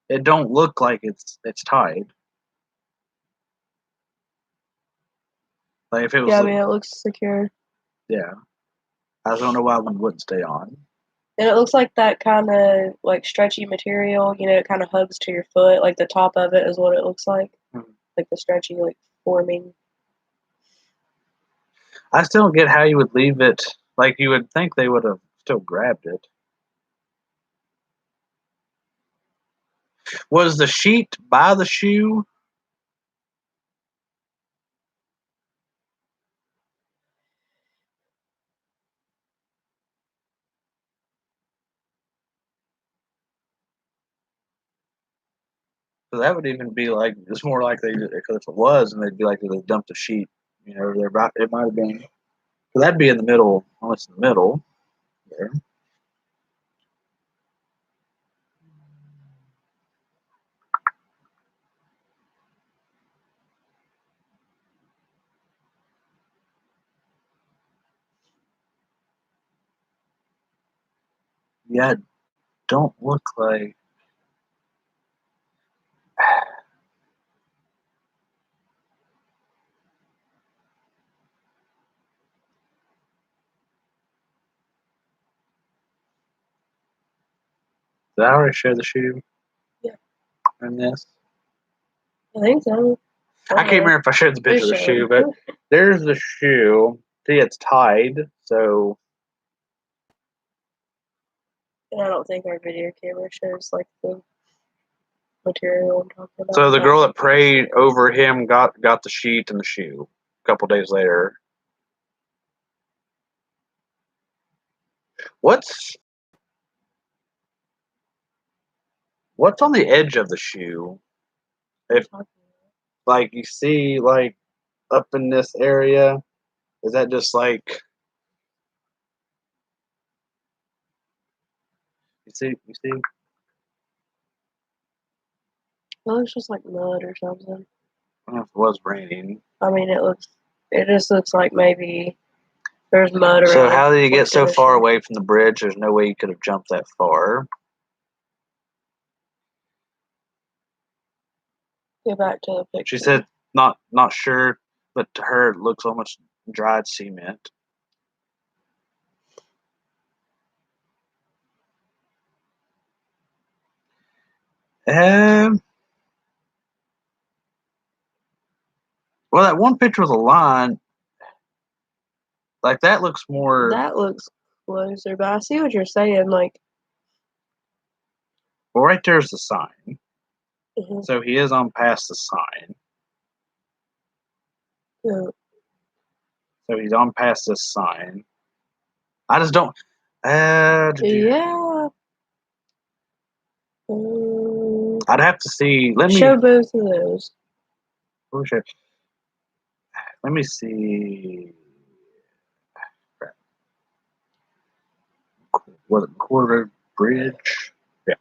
A: it don't look like it's tied. Like if it was,
B: Yeah, I mean, it looks secure.
A: yeah, I don't know why one wouldn't stay on.
B: And it looks like that kind of like stretchy material, it kind of hugs to your foot. Like the top of it is what it looks like.
A: Mhm.
B: Like the stretchy, like forming.
A: I still don't get how you would leave it. Like, you would think they would have still grabbed it. Was the sheet by the shoe? So that would even be like, it's more like they, because if it was, and they'd be like, they dumped a sheet, they're about, it might have been, so that'd be in the middle, almost in the middle there. Yeah, don't look like. Did I already show the shoe?
B: Yeah.
A: In this?
B: I think so.
A: I can't remember if I showed the picture of the shoe, but there's the shoe. See, it's tied, so.
B: And I don't think our video camera shows like the material I'm talking about.
A: So the girl that prayed over him got the sheet and the shoe a couple days later. What's on the edge of the shoe? If like you see like up in this area, is that just like you see?
B: It looks just like mud or something.
A: I don't know if it was raining.
B: I mean, it just looks like maybe there's mud around.
A: So how did you get so far away from the bridge? There's no way you could have jumped that far.
B: Go back to the picture.
A: She said not sure, but to her it looks almost dried cement. Well, that one picture with a line, like that looks more.
B: That looks closer, but I see what you're saying. Like,
A: well, right there's the sign.
B: mm-hmm.
A: So he is on past the sign.
B: Yeah.
A: So he's on past this sign. I just don't.
B: Yeah.
A: I'd have to see. Let me
B: show both of those.
A: Let me see. What quarter bridge? Yeah.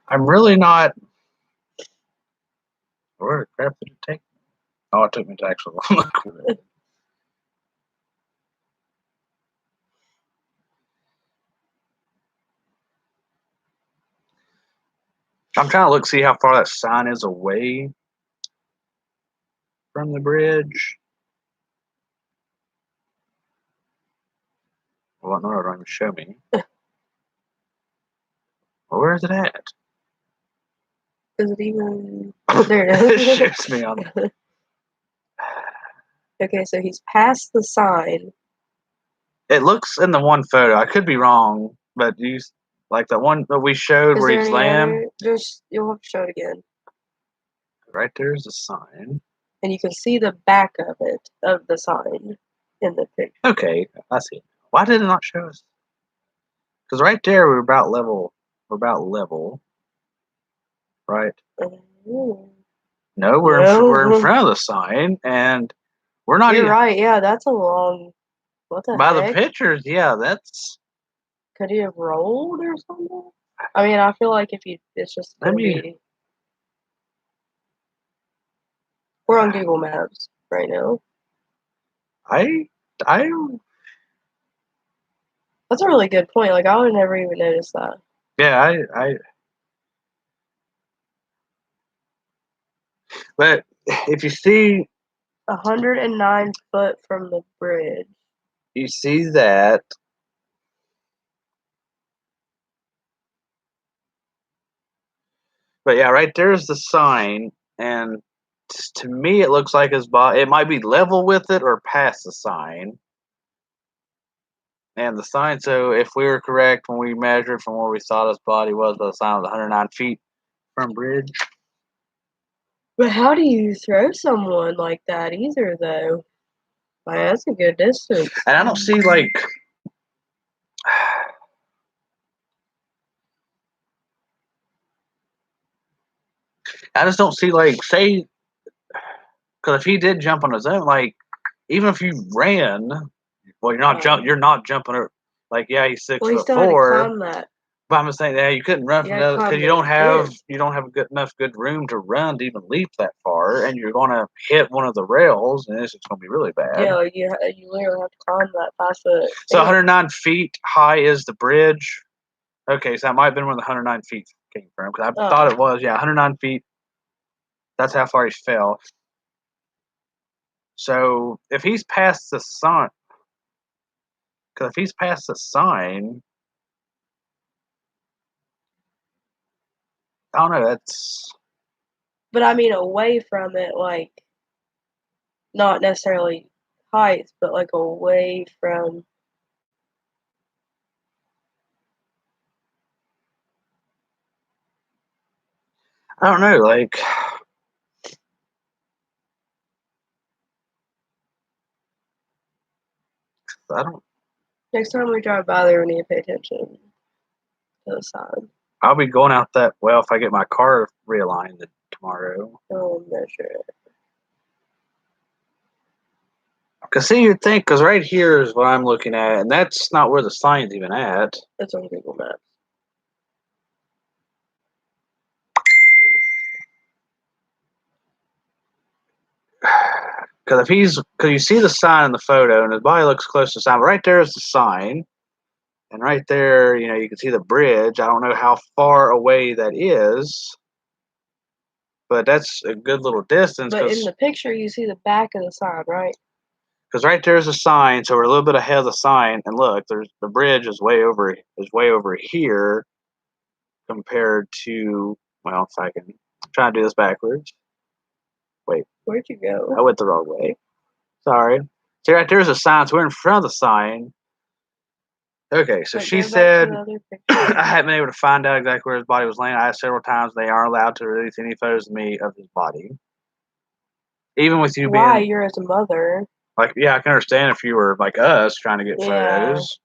A: I'm really not. Where the crap did it take me? Oh, it took me to actually look. I'm trying to look, see how far that sign is away from the bridge. Well, no, don't even show me. Well, where is it at?
B: Is it even? There it is.
A: It shoots me on.
B: Okay, so he's past the sign.
A: It looks in the one photo. I could be wrong, but you like the one that we showed where he's laying.
B: Just you'll have to show it again.
A: Right there's a sign.
B: And you can see the back of it, of the sign, in the picture.
A: Okay, I see it. Why did it not show us? Because right there we're about level. We're about level. Right?
B: Mm-hmm.
A: No, we're in front of the sign, and we're not.
B: You're right. Yeah, that's a long. What the
A: by
B: heck?
A: the pictures, yeah, that's.
B: Could he have rolled or something? I mean, I feel like if you, it's just gonna be. We're on Google Maps right now.
A: I.
B: That's a really good point. Like I would never even notice that.
A: Yeah, I. But if you see.
B: 109 foot from the bridge.
A: You see that. But yeah, right there's the sign, and to me it looks like his body. It might be level with it or past the sign. And the sign. So if we were correct when we measured from where we thought his body was, the sign was 109 feet from bridge.
B: But how do you throw someone like that either, though? Like, that's a good distance.
A: And I don't see like. I just don't see like say because if he did jump on his own, like even if you ran, well, you're not jumping. Like yeah, he's
B: Well, he
A: 6'4".
B: still had to climb that.
A: But I'm just saying that you couldn't run from the other because you don't have enough good room to run to even leap that far, and you're going to hit one of the rails, and it's just going to be really bad.
B: Yeah, you literally have to climb that 5 foot.
A: So 109 feet high is the bridge. Okay, so that might have been where the 109 feet came from because I thought it was 109 feet. That's how far he fell. So if he's past the sign, because if he's past the sign, I don't know. That's.
B: But I mean, away from it, like not necessarily height, but like away from.
A: I don't know. Like. I don't.
B: Next time we drive by there, we need to pay attention to the sign.
A: I'll be going out that well if I get my car realigned tomorrow.
B: Oh, measure it.
A: Because see, you'd think, because right here is what I'm looking at, and that's not where the sign's even at.
B: It's on Google Maps.
A: Because you see the sign in the photo, and his body looks close to the sign, but right there is the sign. And right there, you can see the bridge. I don't know how far away that is, but that's a good little distance.
B: But in the picture, you see the back of the sign, right?
A: Because right there's a sign, so we're a little bit ahead of the sign. And look, there's the bridge is way over here compared to. Well, if I can try to do this backwards. Wait,
B: where'd you go?
A: I went the wrong way. Sorry. See, right there's a sign, so we're in front of the sign. Okay, so she said I haven't been able to find out exactly where his body was laying. I asked several times. They aren't allowed to release any photos of me of his body. Even with you
B: Why?
A: being
B: You're as a mother.
A: like, yeah, I can understand if you were like us trying to get photos.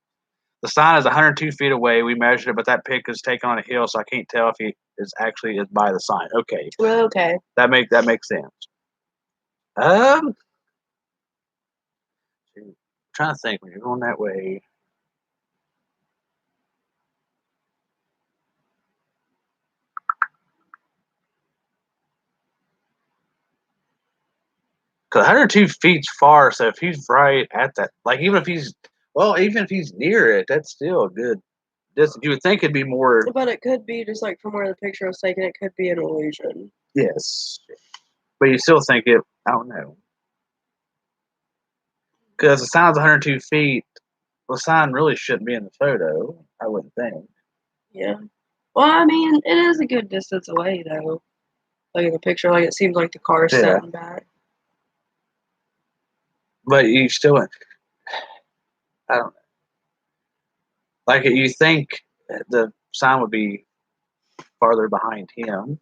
A: The sign is 102 feet away. We measured it, but that pic is taken on a hill, so I can't tell if he is by the sign. Okay.
B: Well, okay.
A: That makes sense. Trying to think when you're going that way. Because 102 feet's far, so if he's right at that, like even if he's near it, that's still a good distance. You would think it'd be more.
B: But it could be just like from where the picture was taken. It could be an illusion.
A: Yes, but you still think it. I don't know. Because the sign's 102 feet. The sign really shouldn't be in the photo. I wouldn't think.
B: Yeah. Well, I mean, it is a good distance away, though. Like in the picture, like it seems like the car's sitting back.
A: But you still, I don't know. Like you think the sign would be farther behind him.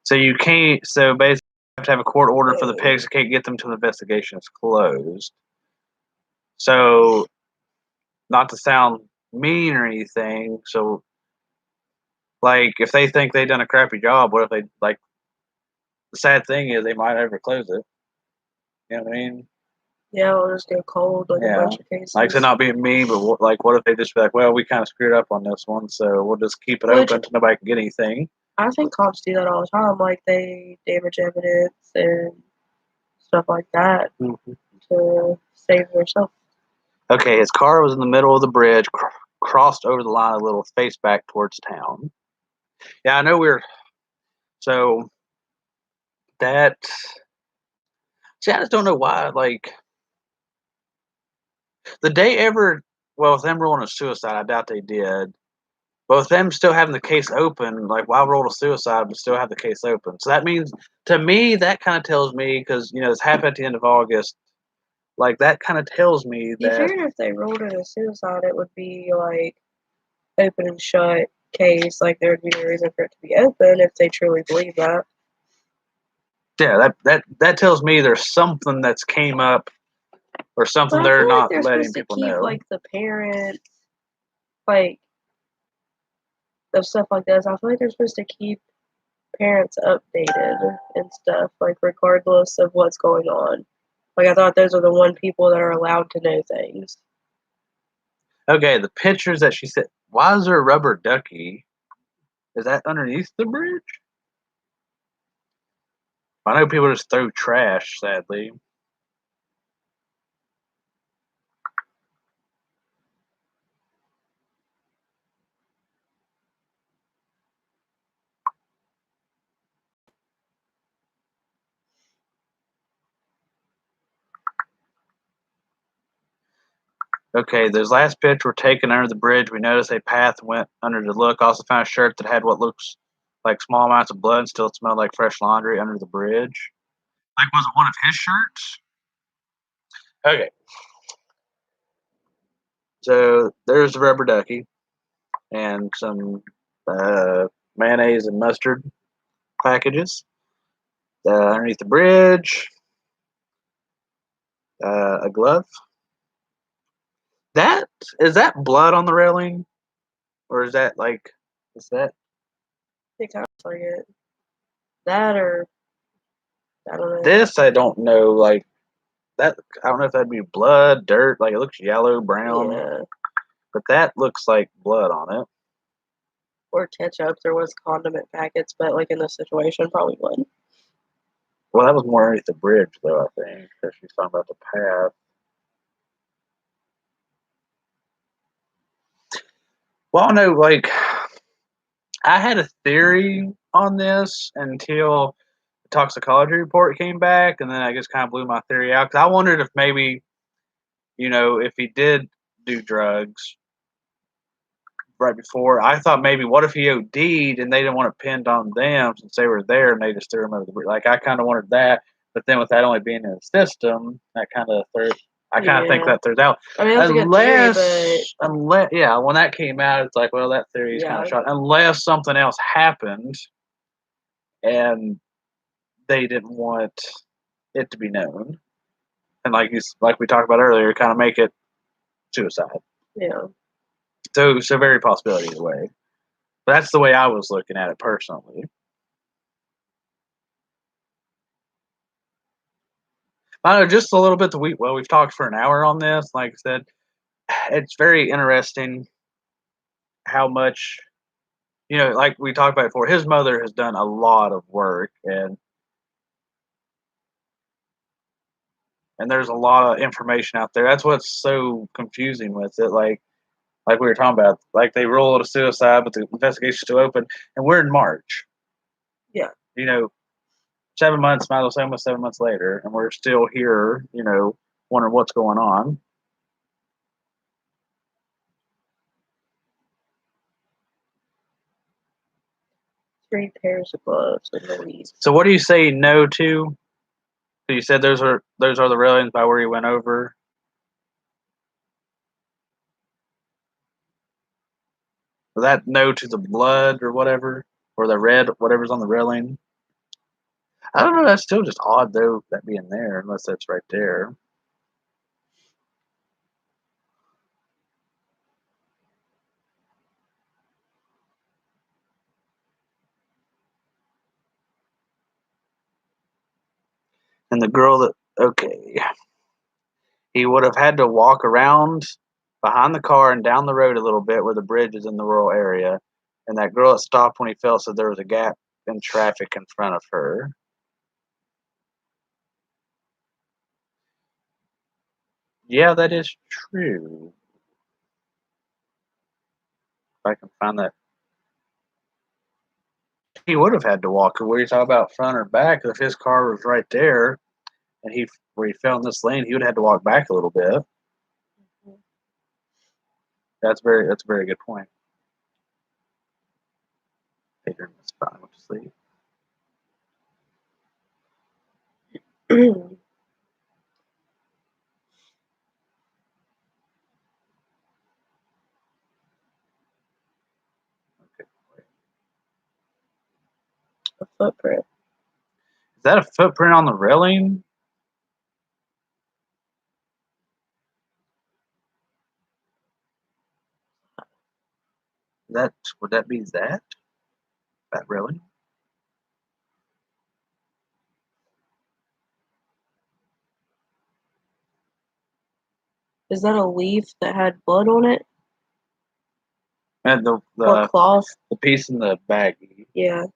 A: So you can't. So basically, you have to have a court order for the pigs. You can't get them till the investigation is closed. So, not to sound mean or anything. So, like, if they think they've done a crappy job, what if they like? The sad thing is they might never close it. You know what I mean?
B: Yeah, it'll just go cold like a bunch of cases.
A: Like, to not being mean, but what if they just be like, well, we kind of screwed up on this one, so we'll just keep it open until nobody can get anything.
B: I think cops do that all the time. Like, they damage evidence and stuff like that to save themselves.
A: Okay, his car was in the middle of the bridge, crossed over the line a little, face back towards town. Yeah, I know so that. See, I just don't know why. Like, the day ever well, with them ruling a suicide, I doubt they did. But with them still having the case open, like why roll a suicide but still have the case open? So that means, to me, that kind of tells me, because this happened at the end of August. Like that kind of tells me
B: You
A: that,
B: figured if they ruled it a suicide, it would be like open and shut case. Like there would be no reason for it to be open if they truly believe that.
A: yeah, that tells me there's something that's came up or something
B: But I
A: they're
B: feel like
A: not
B: they're
A: letting
B: supposed to
A: people
B: keep
A: know.
B: like the parents, like of stuff like this. I feel like they're supposed to keep parents updated and stuff, like regardless of what's going on. Like I thought those are the one people that are allowed to know things.
A: Okay, the pictures that she said. Why is there a rubber ducky? Is that underneath the bridge? I know people just throw trash, sadly. Okay, those last pictures were taken under the bridge. We noticed a path went under the look. Also found a shirt that had what looks like small amounts of blood and still smelled like fresh laundry under the bridge. Like, was it one of his shirts? Okay, so there's the rubber ducky and some mayonnaise and mustard packages. Underneath the bridge, a glove. That is that blood on the railing, or is that is that
B: It kind of like it. That or I don't know.
A: this? I don't know. Like that, I don't know if that'd be blood, dirt. Like it looks yellow, brown,
B: Yeah.
A: but that looks like blood on it.
B: Or ketchup. There was condiment packets, but like in this situation, probably wouldn't.
A: Well, that was more underneath the bridge, though. I think because she's talking about the path. Well, I know. Like I had a theory on this until the toxicology report came back, and then I just kind of blew my theory out because I wondered if maybe if he did do drugs right before. I thought maybe what if he OD'd and they didn't want it pinned on them since they were there and they just threw him over the bridge. Like I kind of wondered that, but then with that only being in the system, that kind of threw. I kind of think that throws out.
B: I mean, that's a good theory,
A: Unless, yeah, when that came out, it's like, well, that theory is kind of shot. Unless something else happened and they didn't want it to be known, and like we talked about earlier, kind of make it suicide.
B: Yeah.
A: So very possibility either way. But that's the way I was looking at it personally. I don't know, just a little bit. We've talked for an hour on this. Like I said, it's very interesting how much like we talked about before. His mother has done a lot of work, and there's a lot of information out there. That's what's so confusing with it. Like we were talking about, like they ruled it a suicide, but the investigation's still open, and we're in March.
B: Yeah.
A: 7 months, might as well say almost 7 months later, and we're still here. Wondering what's going on.
B: 3 pairs of gloves in the week.
A: So what do you say no to? So you said those are the railings by where you went over. Was that no to the blood or whatever, or the red, whatever's on the railing? I don't know. That's still just odd though, that being there, unless that's right there. And the girl that okay, he would have had to walk around behind the car and down the road a little bit where the bridge is in the rural area. And that girl that stopped when he fell said there was a gap in traffic in front of her. Yeah, that is true. If I can find that. He would have had to walk. Where you talk about front or back, if his car was right there and where he fell in this lane, he would have had to walk back a little bit. That's a very good point. Peter and Miss Brown went to sleep. Okay, wait.
B: A footprint.
A: Is that a footprint on the railing? Would that be that railing?
B: Is that a leaf that had blood on it?
A: And
B: Or cloth?
A: the piece in the baggie.
B: Yeah.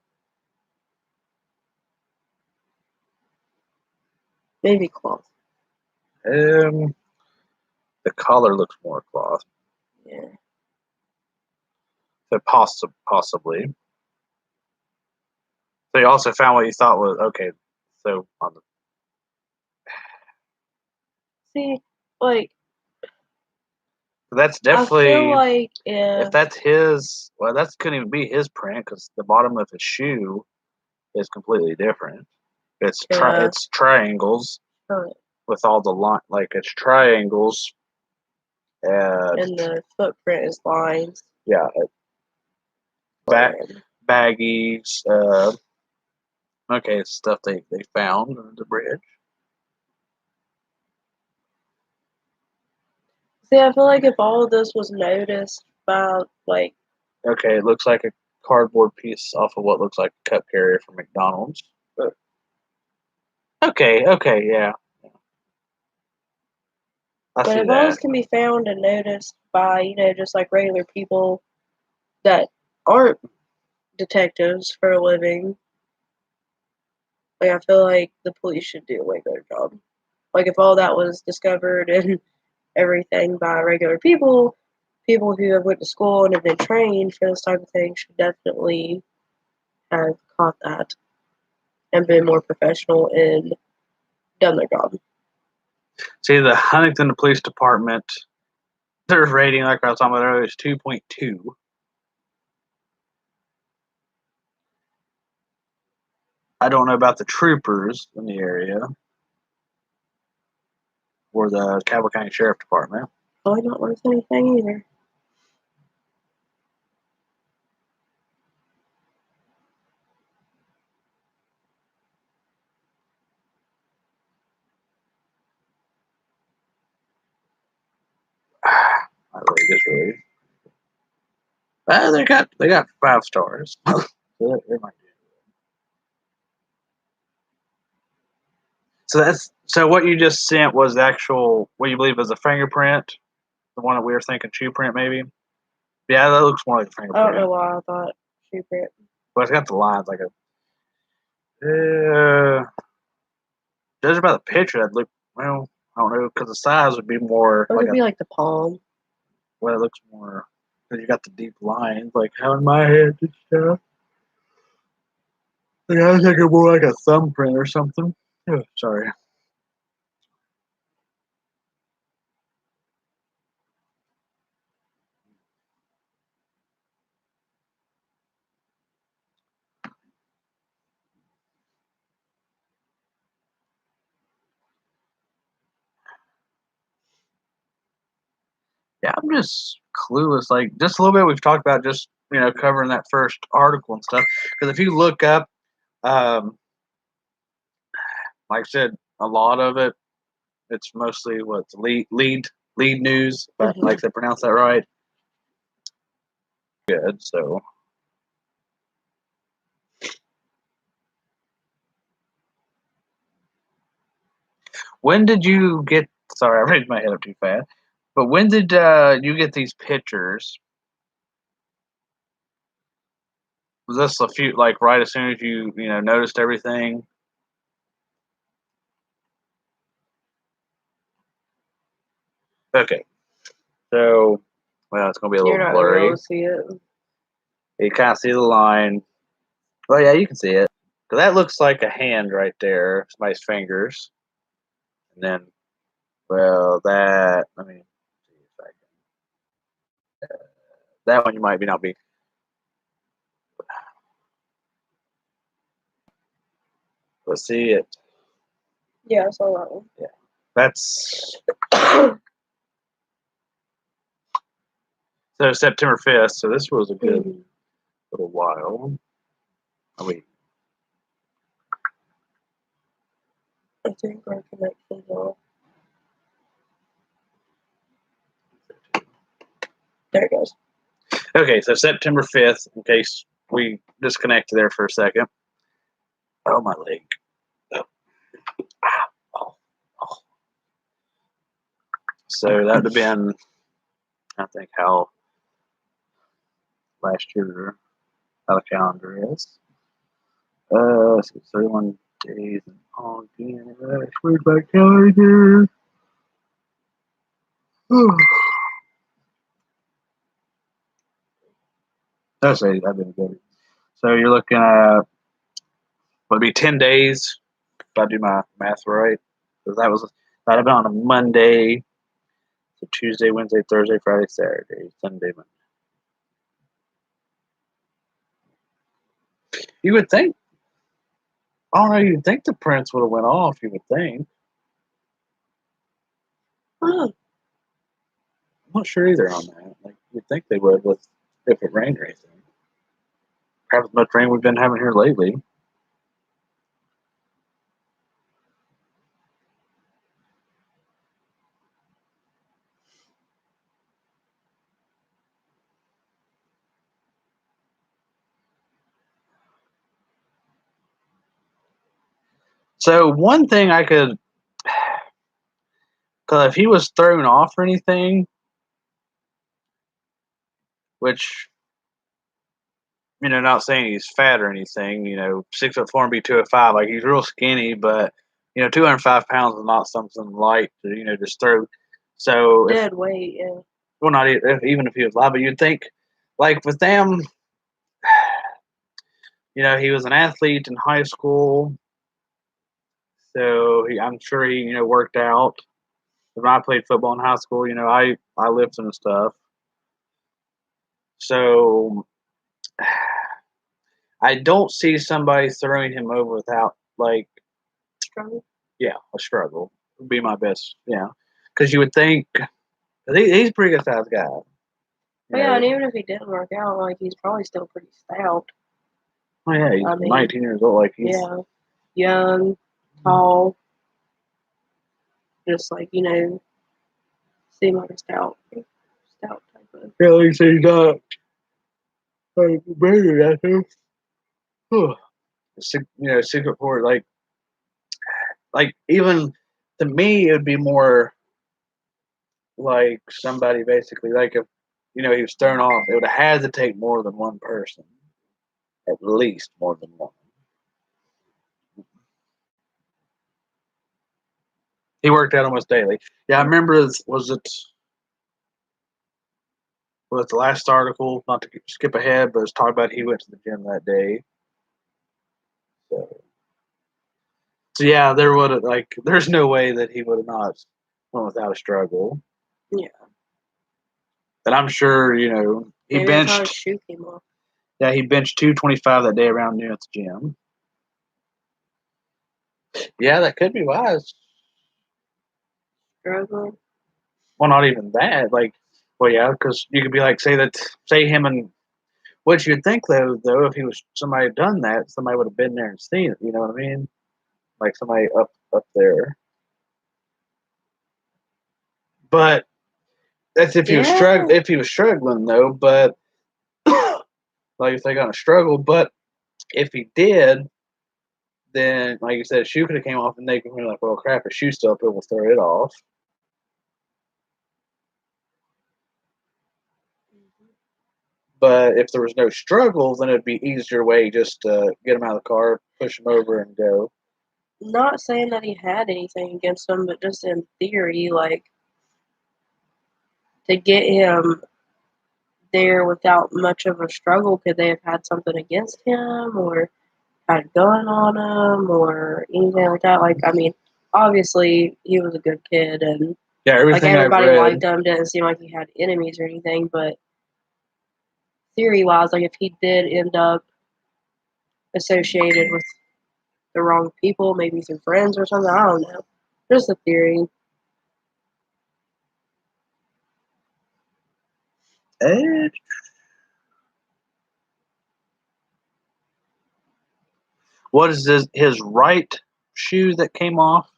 B: Maybe cloth.
A: The collar looks more cloth.
B: Yeah.
A: So possibly. So you also found what you thought was okay. So on the
B: See, like,
A: that's
B: I
A: definitely
B: feel like
A: if that's his. Well, that couldn't even be his print because the bottom of his shoe is completely different. It's it's triangles with all the line, like it's triangles.
B: And the footprint is lines.
A: Yeah, baggies. Okay, stuff they found under the bridge.
B: See, I feel like if all of this was noticed by, like...
A: Okay, it looks like a cardboard piece off of what looks like a cup carrier from McDonald's. But okay, yeah.
B: But if all this can be found and noticed by, you know, just like regular people that aren't detectives for a living, like, I feel like the police should do a way better job. Like, if all that was discovered and everything by regular people who have went to school and have been trained for this type of thing should definitely have caught that and been more professional and done their job.
A: See, the Huntington Police Department, their rating, like I was talking about earlier, is 2.2. I don't know about the troopers in the area or the Cabell County Sheriff Department.
B: Probably not worth anything either.
A: Not really disrelated. They got 5 stars. So they might do. So what you just sent was the actual what you believe is a fingerprint, the one that we were thinking shoe print maybe. Yeah, that looks more like a fingerprint.
B: I don't know why I thought shoe print.
A: But it's got the lines like a. Judging by the picture, that look well. I don't know because the size would be more.
B: It would be like the palm.
A: Well, it looks more because you got the deep lines, like how in my head and stuff. Like, I was thinking more like a thumbprint or something. Oh, sorry. Yeah, I'm just clueless. Like just a little bit we've talked about just covering that first article and stuff. Because if you look up, like I said, a lot of it, it's mostly what's lead news. But like they pronounce that right. Good. So when did you get? Sorry, I raised my head up too fast. But when did you get these pictures? Was this a few like right as soon as you noticed everything? Okay, so well, it's gonna be a little blurry.
B: You're not gonna see it.
A: You kind of see the line. Oh yeah, you can see it. So that looks like a hand right there, somebody's fingers, and then well that let me see if I That one you might not be. Let's see it.
B: Yeah, I saw that one.
A: Yeah, that's so September 5th. So this was a good little while. Oh, wait.
B: I think our connection's off. There it goes.
A: Okay, so September 5th, in case we disconnected there for a second. Oh, my leg. Oh. Oh. Oh. So that would have been, I think, how last year, how the calendar is. Let's see, 31 days in August. Where's my calendar? Let's see, I've been good. So you're looking at, would be 10 days if I do my math right. Because that'd have been on a Monday, so Tuesday, Wednesday, Thursday, Friday, Saturday, Sunday, Monday. You would think, I don't know, you'd think the prince would have went off, you would think.
B: Oh,
A: I'm not sure either on that. Like, you'd think they would with if it rained or anything. Perhaps as much rain we've been having here lately. So one thing I could, because if he was thrown off or anything, which, not saying he's fat or anything, 6'4" and be 205, like he's real skinny, but 205 pounds is not something light to just throw. So
B: dead weight, yeah.
A: well, not even if he was light, but you'd think, like with them, he was an athlete in high school, so I'm sure he worked out. When I played football in high school, I lifted and stuff. So I don't see somebody throwing him over without
B: Struggle.
A: Yeah, a struggle would be my best. Yeah, because you would think he's a pretty good sized guy.
B: Yeah, and even if he didn't work out, like he's probably still pretty stout.
A: Oh yeah, he's 19 years old. Like he's
B: young, tall, just seem like a stout type of.
A: Yeah, like he's not bigger than him. Secret Port, like even to me, it would be more like somebody basically like if he was thrown off, it would have had to take more than one person, at least more than one. He worked out almost daily. Yeah, I remember. Was it the last article? Not to skip ahead, but it's talking about he went to the gym that day. So yeah, there would have there's no way that he would have not went without a struggle.
B: Yeah.
A: And I'm sure he
B: Maybe
A: benched.
B: Shoe came off.
A: Yeah, he benched 225 that day around noon at the gym. Yeah, that could be wise.
B: Struggling.
A: Well, not even that. Yeah, because you could be say him and what you'd think though, if he was somebody had done that, somebody would have been there and seen it. You know what I mean? Like somebody up there. But that's if he was struggling. If he was struggling though, but like if they got a struggle, but if he did, then like you said, shoe could have came off, and they could be like, "Well, crap, his shoe's still up here. We'll throw it off." But if there was no struggle, then it'd be easier way just to get him out of the car, push him over, and go.
B: Not saying that he had anything against him, but just in theory, to get him there without much of a struggle, could they have had something against him or had a gun on him or anything like that? Obviously he was a good kid and
A: everything
B: everybody liked him. Didn't seem like he had enemies or anything, but theory-wise, like if he did end up associated with the wrong people, maybe through friends or something, I don't know. Just a theory.
A: What is his right shoe that came off?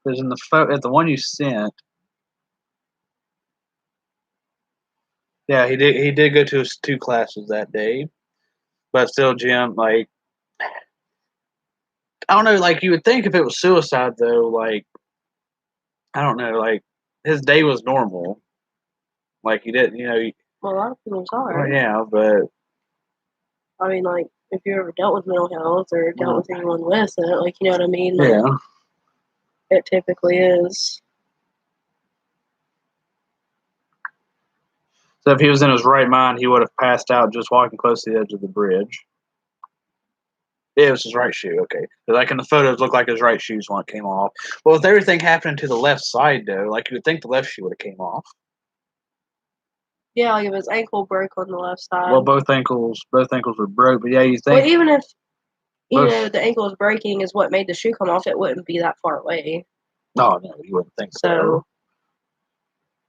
A: Because in the photo, the one you sent, yeah, he did. He did go to his 2 classes that day, but still, Jim, like, I don't know, like you would think if it was suicide though, like, I don't know, like his day was normal, like he didn't,
B: Well, a lot of people
A: well,
B: are.
A: yeah, but
B: I mean, like, if you ever dealt with mental health or dealt with anyone with it, like, you know what I mean? Like,
A: yeah.
B: it typically is.
A: So if he was in his right mind, he would have passed out just walking close to the edge of the bridge. Yeah, it was his right shoe. Okay, but like in the photos, looked like his right shoe's one came off. Well, with everything happening to the left side, though, like you would think the left shoe would have came off.
B: Yeah, like if his ankle broke on the left side.
A: Well, both ankles were broke. But yeah, you think.
B: Well, even if the ankle was breaking is what made the shoe come off, it wouldn't be that far away.
A: No, you wouldn't think so.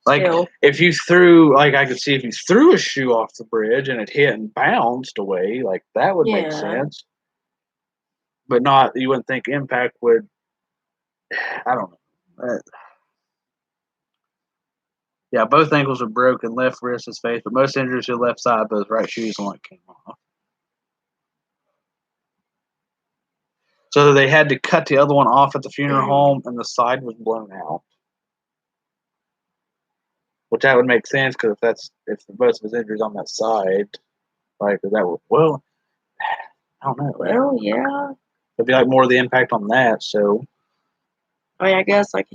A: Like
B: still.
A: if you threw, like I could see if you threw a shoe off the bridge and it hit and bounced away, like that would make sense. But not, you wouldn't think impact would. I don't know. Yeah, both ankles were broken, left wrist, his face, but most injuries to the left side, but his right shoe's the one that came off. So they had to cut the other one off at the funeral home, and the side was blown out. Which that would make sense because if both of his injuries on that side, like that would, well, I don't know.
B: Well, yeah.
A: It'd be like more of the impact on that. So
B: I mean, I guess like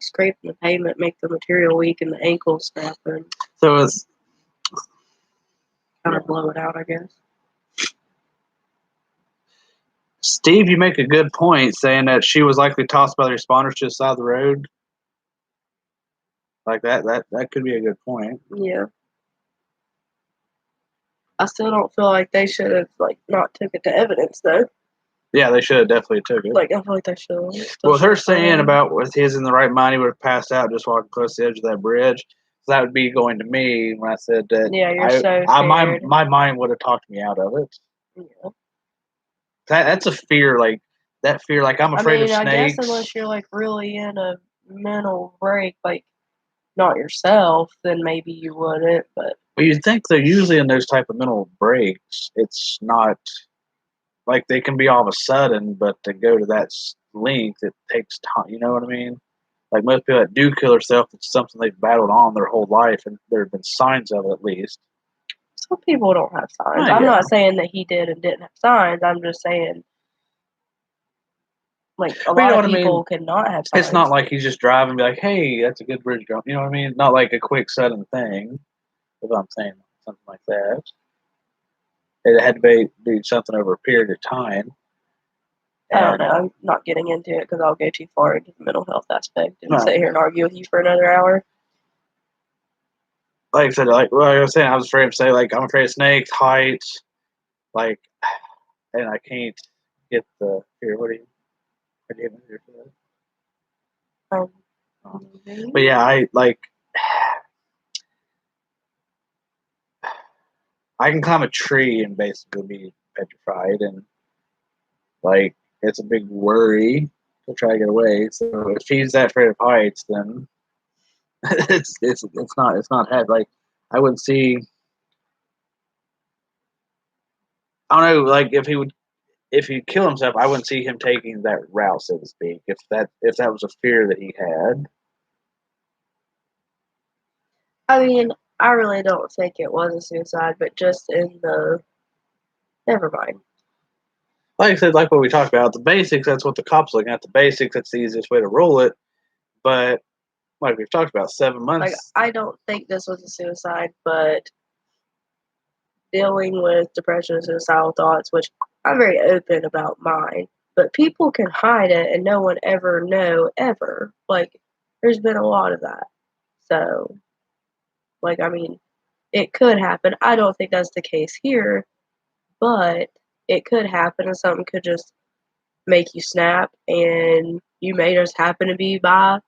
B: scraping the pavement make the material weak and the ankle snapping.
A: So it's
B: kind of blow it out, I guess.
A: Steve, you make a good point saying that she was likely tossed by the responders to the side of the road. Like that could be a good point.
B: Yeah. I still don't feel like they should have not took it to evidence though.
A: Yeah, they should have definitely took it.
B: Like I feel like they should.
A: Well, her saying about with his in the right mind, he would have passed out just walking close to the edge of that bridge. So that would be going to me when I said that.
B: Yeah, you're so scared.
A: My mind would have talked me out of it.
B: Yeah.
A: That's a fear, like that fear, like I'm afraid of snakes.
B: I guess unless you're really in a mental break, not yourself, then maybe you wouldn't. But
A: you'd think they're usually in those type of mental breaks. It's not like they can be all of a sudden, but to go to that length, it takes time. You know what I mean? Like most people that do kill themselves, it's something they've battled on their whole life, and there have been signs of it at least.
B: Some people don't have signs. I'm not saying that he did and didn't have signs. I'm just saying, a lot of people cannot have signs.
A: It's not like he's just driving and be like, hey, that's a good bridge jump. You know what I mean? Not like a quick, sudden thing, if I'm saying something like that. It had to be something over a period of time.
B: I don't know. I'm not getting into it because I'll go too far into the mental health aspect and sit here and argue with you for another hour.
A: Like I said, I was saying, I was afraid to say, I'm afraid of snakes, heights, and I can't get the here. What do you have here for that? But yeah, I can climb a tree and basically be petrified, and it's a big worry to try to get away. So if he's that afraid of heights, then it's not head. I wouldn't see. I don't know. If he'd kill himself, I wouldn't see him taking that route, so to speak. If that was a fear that he had.
B: I mean, I really don't think it was a suicide, but just in the. Never mind.
A: Like I said, like what we talked about, the basics, that's what the cops looking at. The basics, that's the easiest way to roll it. But like we've talked about, 7 months.
B: I don't think this was a suicide, but dealing with depression and suicidal thoughts, which I'm very open about mine, but people can hide it and no one ever know, ever. There's been a lot of that. So, it could happen. I don't think that's the case here, but it could happen, and something could just make you snap, and you may just happen to be by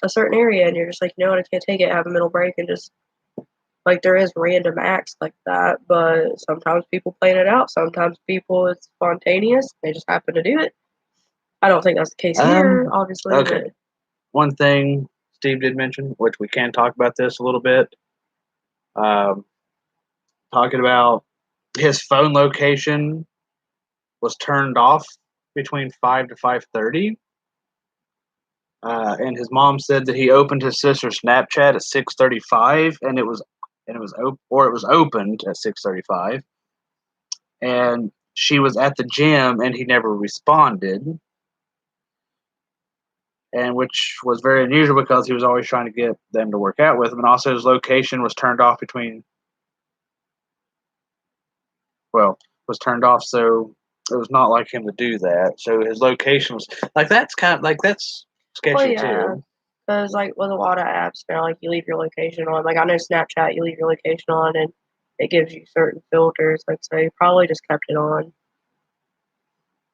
B: a certain area, and you're just like, you know what, I can't take it, have a middle break, and just, like, there is random acts like that, but sometimes people plan it out, sometimes people, it's spontaneous, they just happen to do it. I don't think that's the case here, obviously,
A: Okay.
B: but
A: One thing Steve did mention, which we can talk about this a little bit, talking about his phone location was turned off between 5 to 5:30. And his mom said that he opened his sister's Snapchat at 6:35, and it was opened at 6:35, and she was at the gym, and he never responded, and which was very unusual because he was always trying to get them to work out with him, and also his location was turned off was turned off, so it was not like him to do that. So his location was like that's sketchy too.
B: Because, like, with a lot of apps now, like, you leave your location on. Like, I know Snapchat, you leave your location on, and it gives you certain filters. Like, so he probably just kept it on.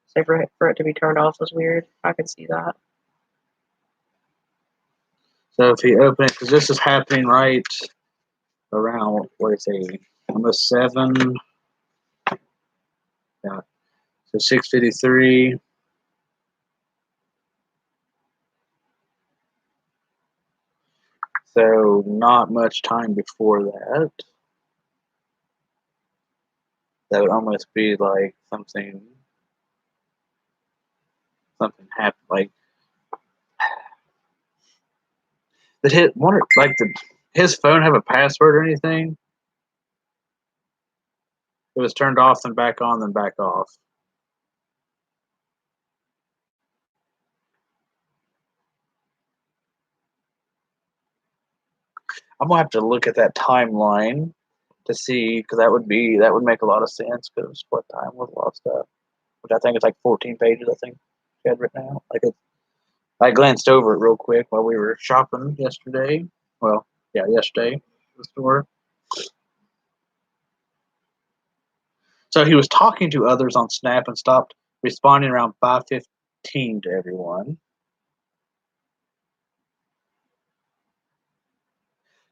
B: So for it to be turned off was weird. I can see that.
A: So if he opened it, because this is happening right around what is it, almost 7. Yeah. So 6:53. So not much time before that. That would almost be like something happened. Like did his phone have a password or anything? It was turned off, then back on, then back off. I'm gonna have to look at that timeline to see, because that would make a lot of sense. Because what time was a lot of stuff, which I think it's like 14 pages. I think she had written out. I glanced over it real quick while we were shopping yesterday. Well, yeah, yesterday at the store. So he was talking to others on Snap and stopped responding around 5:15 to everyone.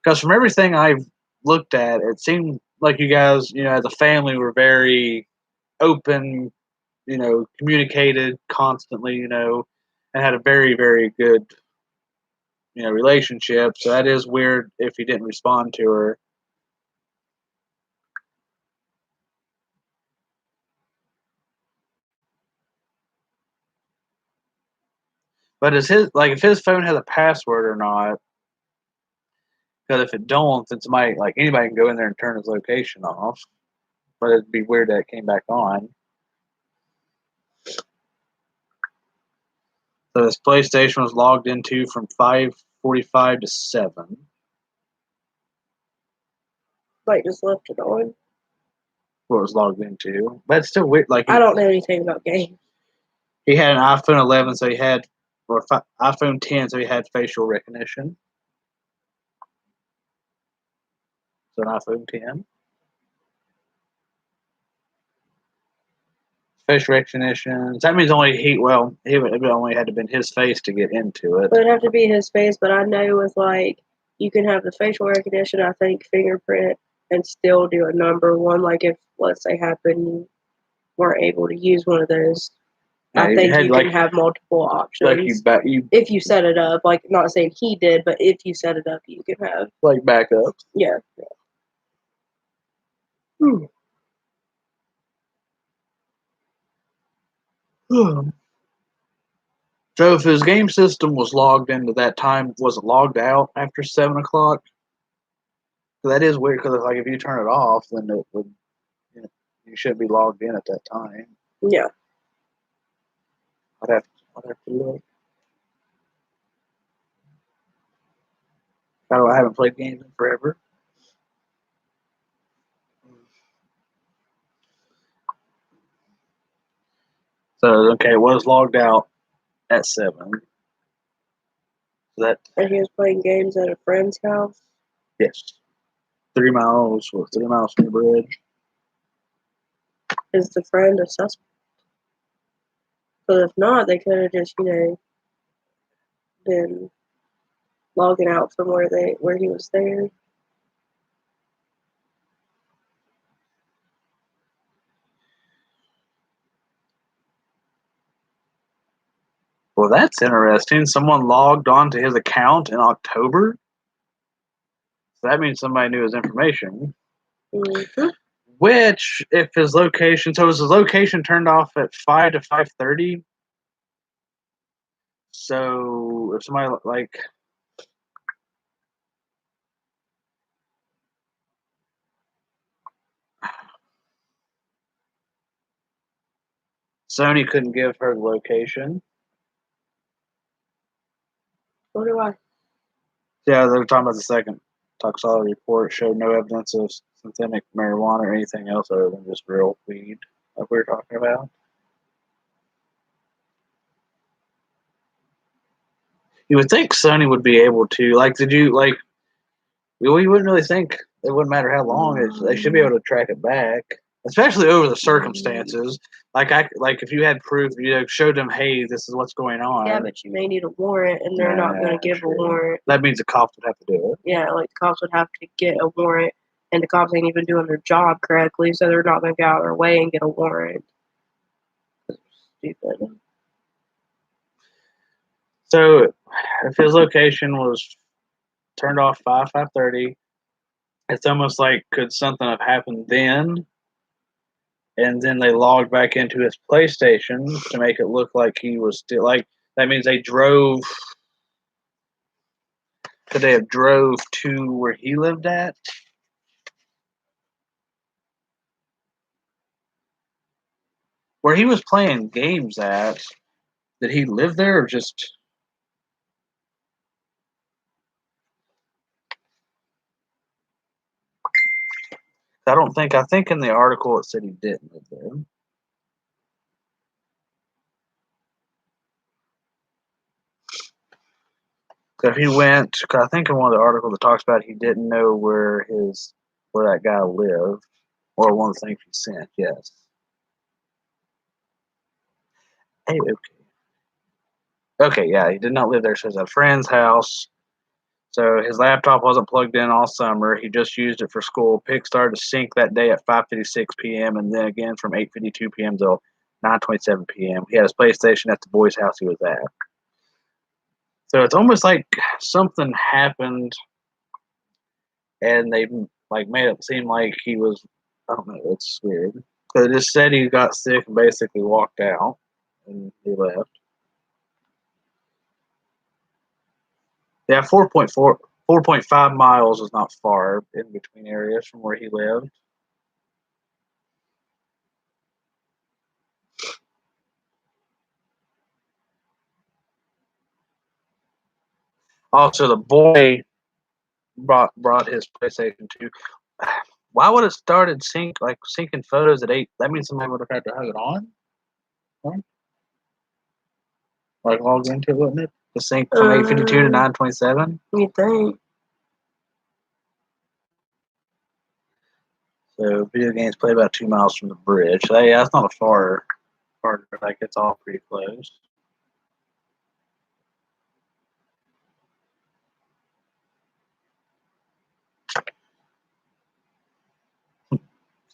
A: Because from everything I've looked at, it seemed like you guys, as a family, were very open, communicated constantly, and had a very, very good, relationship. So that is weird if he didn't respond to her. But if his phone has a password or not? Because if it don't, then anybody can go in there and turn his location off. But it'd be weird that it came back on. So his PlayStation was logged into from 5:45 to 7.
B: Like, just left it on.
A: What it was logged into, but it's still weird.
B: I don't know anything about games.
A: He had an iPhone 11, so iPhone 10, so he had facial recognition. So an iPhone 10. Facial recognition. That means it only had to been his face to get into it.
B: But it'd have to be his face, but I know with, like, you can have the facial recognition, I think, fingerprint, and still do a number one. Like, if, let's say, you weren't able to use one of those, I think you can have multiple options. If you set it up, like, not saying he did, but if you set it up, you can have.
A: Like backups.
B: Yeah.
A: So if his game system was logged into that time, was it logged out after 7 o'clock? That is weird because if you turn it off, then it would, you shouldn't be logged in at that time.
B: Yeah.
A: I'd have to look. I haven't played games in forever. So okay, it was logged out at 7.
B: And he was playing games at a friend's house?
A: Yes. 3 miles, 3 miles from the bridge.
B: Is the friend a suspect? But if not, they could have just, been logging out from where he was there.
A: Well, that's interesting. Someone logged onto his account in October. So that means somebody knew his information.
B: Mm-hmm.
A: Which, if his location, so was his location turned off at 5 to 5:30? So if somebody like Sony couldn't give her the location.
B: What do I?
A: Yeah, they're talking about the second toxicology report showed no evidence of synthetic marijuana or anything else other than just real weed, like we were talking about. You would think Sony would be able to, like, we wouldn't really think it wouldn't matter how long they should be able to track it back, especially over the circumstances. Like if you had proof, showed them, hey, this is what's going on.
B: Yeah, but you may need a warrant, and they're not going to give a warrant.
A: That means the cops would have to do it.
B: Yeah, like the cops would have to get a warrant, and the cops ain't even doing their job correctly, so they're not going to get out of their way and get a warrant. Stupid.
A: So, if his location was turned off 5:30, it's almost like could something have happened then? And then they logged back into his PlayStation to make it look like he was still like. That means they drove. Could they have drove to where he lived at? Where he was playing games at? Did he live there or just? I think in the article it said he didn't live there. So if he went, cause I think in one of the articles it talks about he didn't know where that guy lived, or one of the things he sent. Yes. Hey, okay, yeah, he did not live there. So it's a friend's house. So his laptop wasn't plugged in all summer. He just used it for school. Pick started to sync that day at 5:56 p.m. and then again from 8:52 p.m. till 9:27 p.m. He had his PlayStation at the boy's house he was at. So it's almost like something happened, and they like made it seem like he was. I don't know. It's weird. So they just said he got sick and basically walked out, and he left. Yeah, 4.5 miles is not far in between areas from where he lived. Also, the boy brought his PlayStation 2. Why would it started syncing photos at 8? That means somebody would have had to have it on, right? Like logged into it, wouldn't it? To sync from 8:52 to 9:27.
B: You think?
A: So video games play about 2 miles from the bridge. So, yeah, that's not a far. Like it's all pretty close.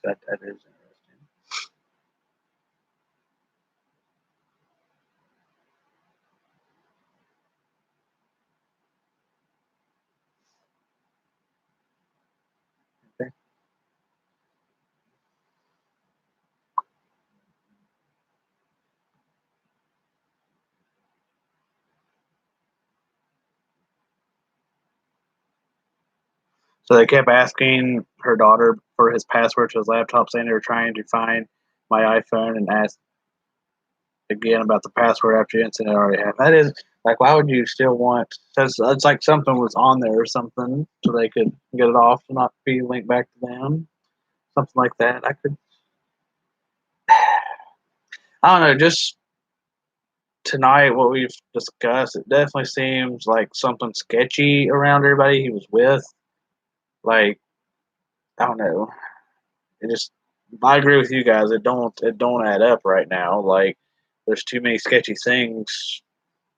A: That is interesting. Okay. So they kept asking her daughter for his password to his laptop, saying they were trying to find my iPhone, and asked again about the password after the incident already happened. That is like, why would you still want? Because it's like something was on there or something, so they could get it off and not be linked back to them. Something like that. I don't know. Just tonight, what we've discussed, it definitely seems like something sketchy around everybody he was with. Like I don't know. It just, I agree with you guys. It don't add up right now. Like, there's too many sketchy things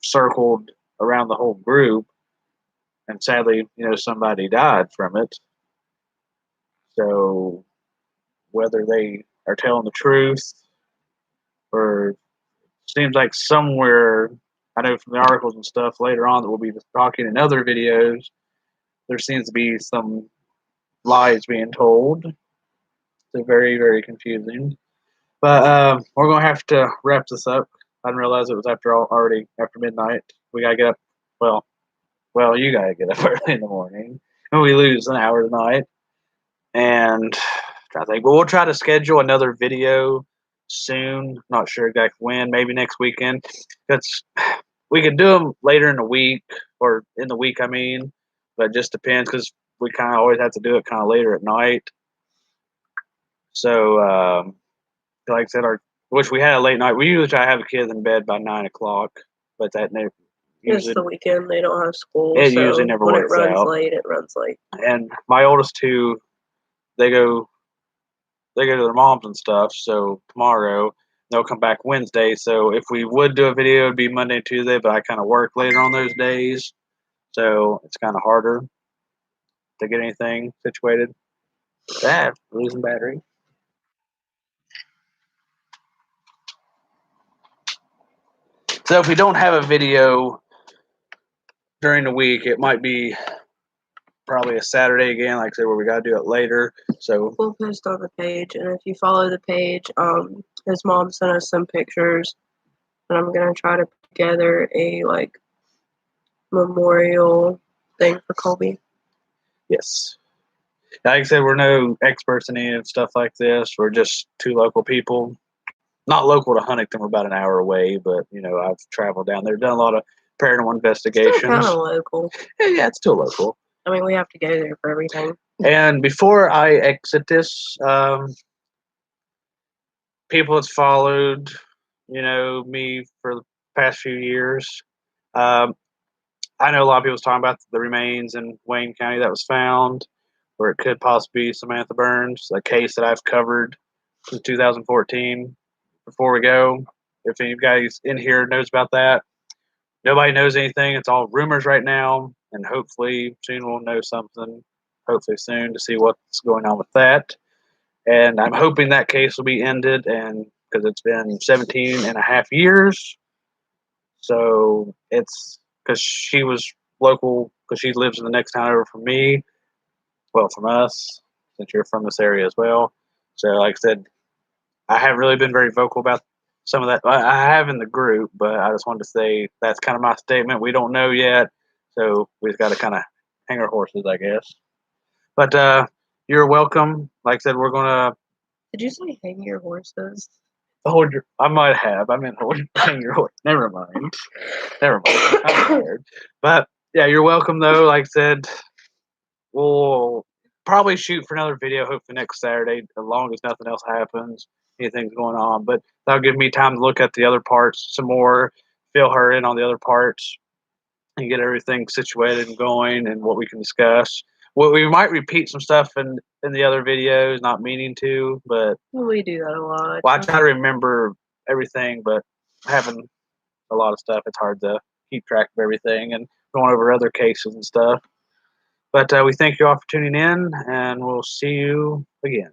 A: circled around the whole group, and sadly, somebody died from it. So whether they are telling the truth or seems like somewhere, I know from the articles and stuff later on that we'll be talking in other videos, there seems to be some lies being told. It's very, very confusing. But we're gonna have to wrap this up. I didn't realize it was already after midnight. We gotta get up. Well, you gotta get up early in the morning, and we lose an hour tonight. And I think, well, we'll try to schedule another video soon. Not sure exactly when. Maybe next weekend. That's We could do them later in the week, or in the week, I mean. But it just depends, because we kind of always have to do it kind of later at night. So, like I said, which we had a late night. We usually try to have the kids in bed by 9 o'clock, but that never
B: It's the weekend. They don't have school.
A: It
B: so
A: usually never
B: when
A: works
B: it runs
A: out.
B: late, it runs late.
A: And my oldest two, they go to their moms and stuff. So tomorrow they'll come back Wednesday. So if we would do a video, it'd be Monday and Tuesday. But I kind of work later on those days, so it's kind of harder to get anything situated. Losing battery. So if we don't have a video during the week, it might be probably a Saturday again, like I said, where we got to do it later. So
B: we'll post on the page, and if you follow the page, his mom sent us some pictures, and I'm gonna try to put together a memorial thing for Colby.
A: Yes. Like I said, we're no experts in any of stuff like this. We're just two local people. Not local to Huntington. We're about an hour away, but I've traveled down there, done a lot of paranormal investigations.
B: Still kind of local.
A: Yeah, it's still local.
B: I mean, we have to go there for everything.
A: And before I exit this, people that's followed, me for the past few years, I know a lot of people's talking about the remains in Wayne County that was found, where it could possibly be Samantha Burns, a case that I've covered since 2014. Before we go, if any of you guys in here knows about that, nobody knows anything. It's all rumors right now, and hopefully soon we'll know something. Hopefully soon to see what's going on with that. And I'm hoping that case will be ended, and because it's been 17 and a half years. So it's because she was local, because she lives in the next town over from me. Well, from us, since you're from this area as well. So, like I said, I haven't really been very vocal about some of that. I have in the group, but I just wanted to say that's kind of my statement. We don't know yet, so we've got to kind of hang our horses, I guess. But you're welcome. Like I said, we're gonna.
B: Did you say hang your horses?
A: I might have. I meant hang your horse. Never mind. I'm tired. But yeah, you're welcome though. Like I said, we'll probably shoot for another video hopefully next Saturday, as long as nothing else happens, anything's going on. But that'll give me time to look at the other parts some more, fill her in on the other parts, and get everything situated and going, and what we can discuss. Well, we might repeat some stuff in the other videos, not meaning to, but
B: we do that a lot.
A: Well, I try to remember everything, but having a lot of stuff, it's hard to keep track of everything and going over other cases and stuff. But we thank you all for tuning in, and we'll see you again.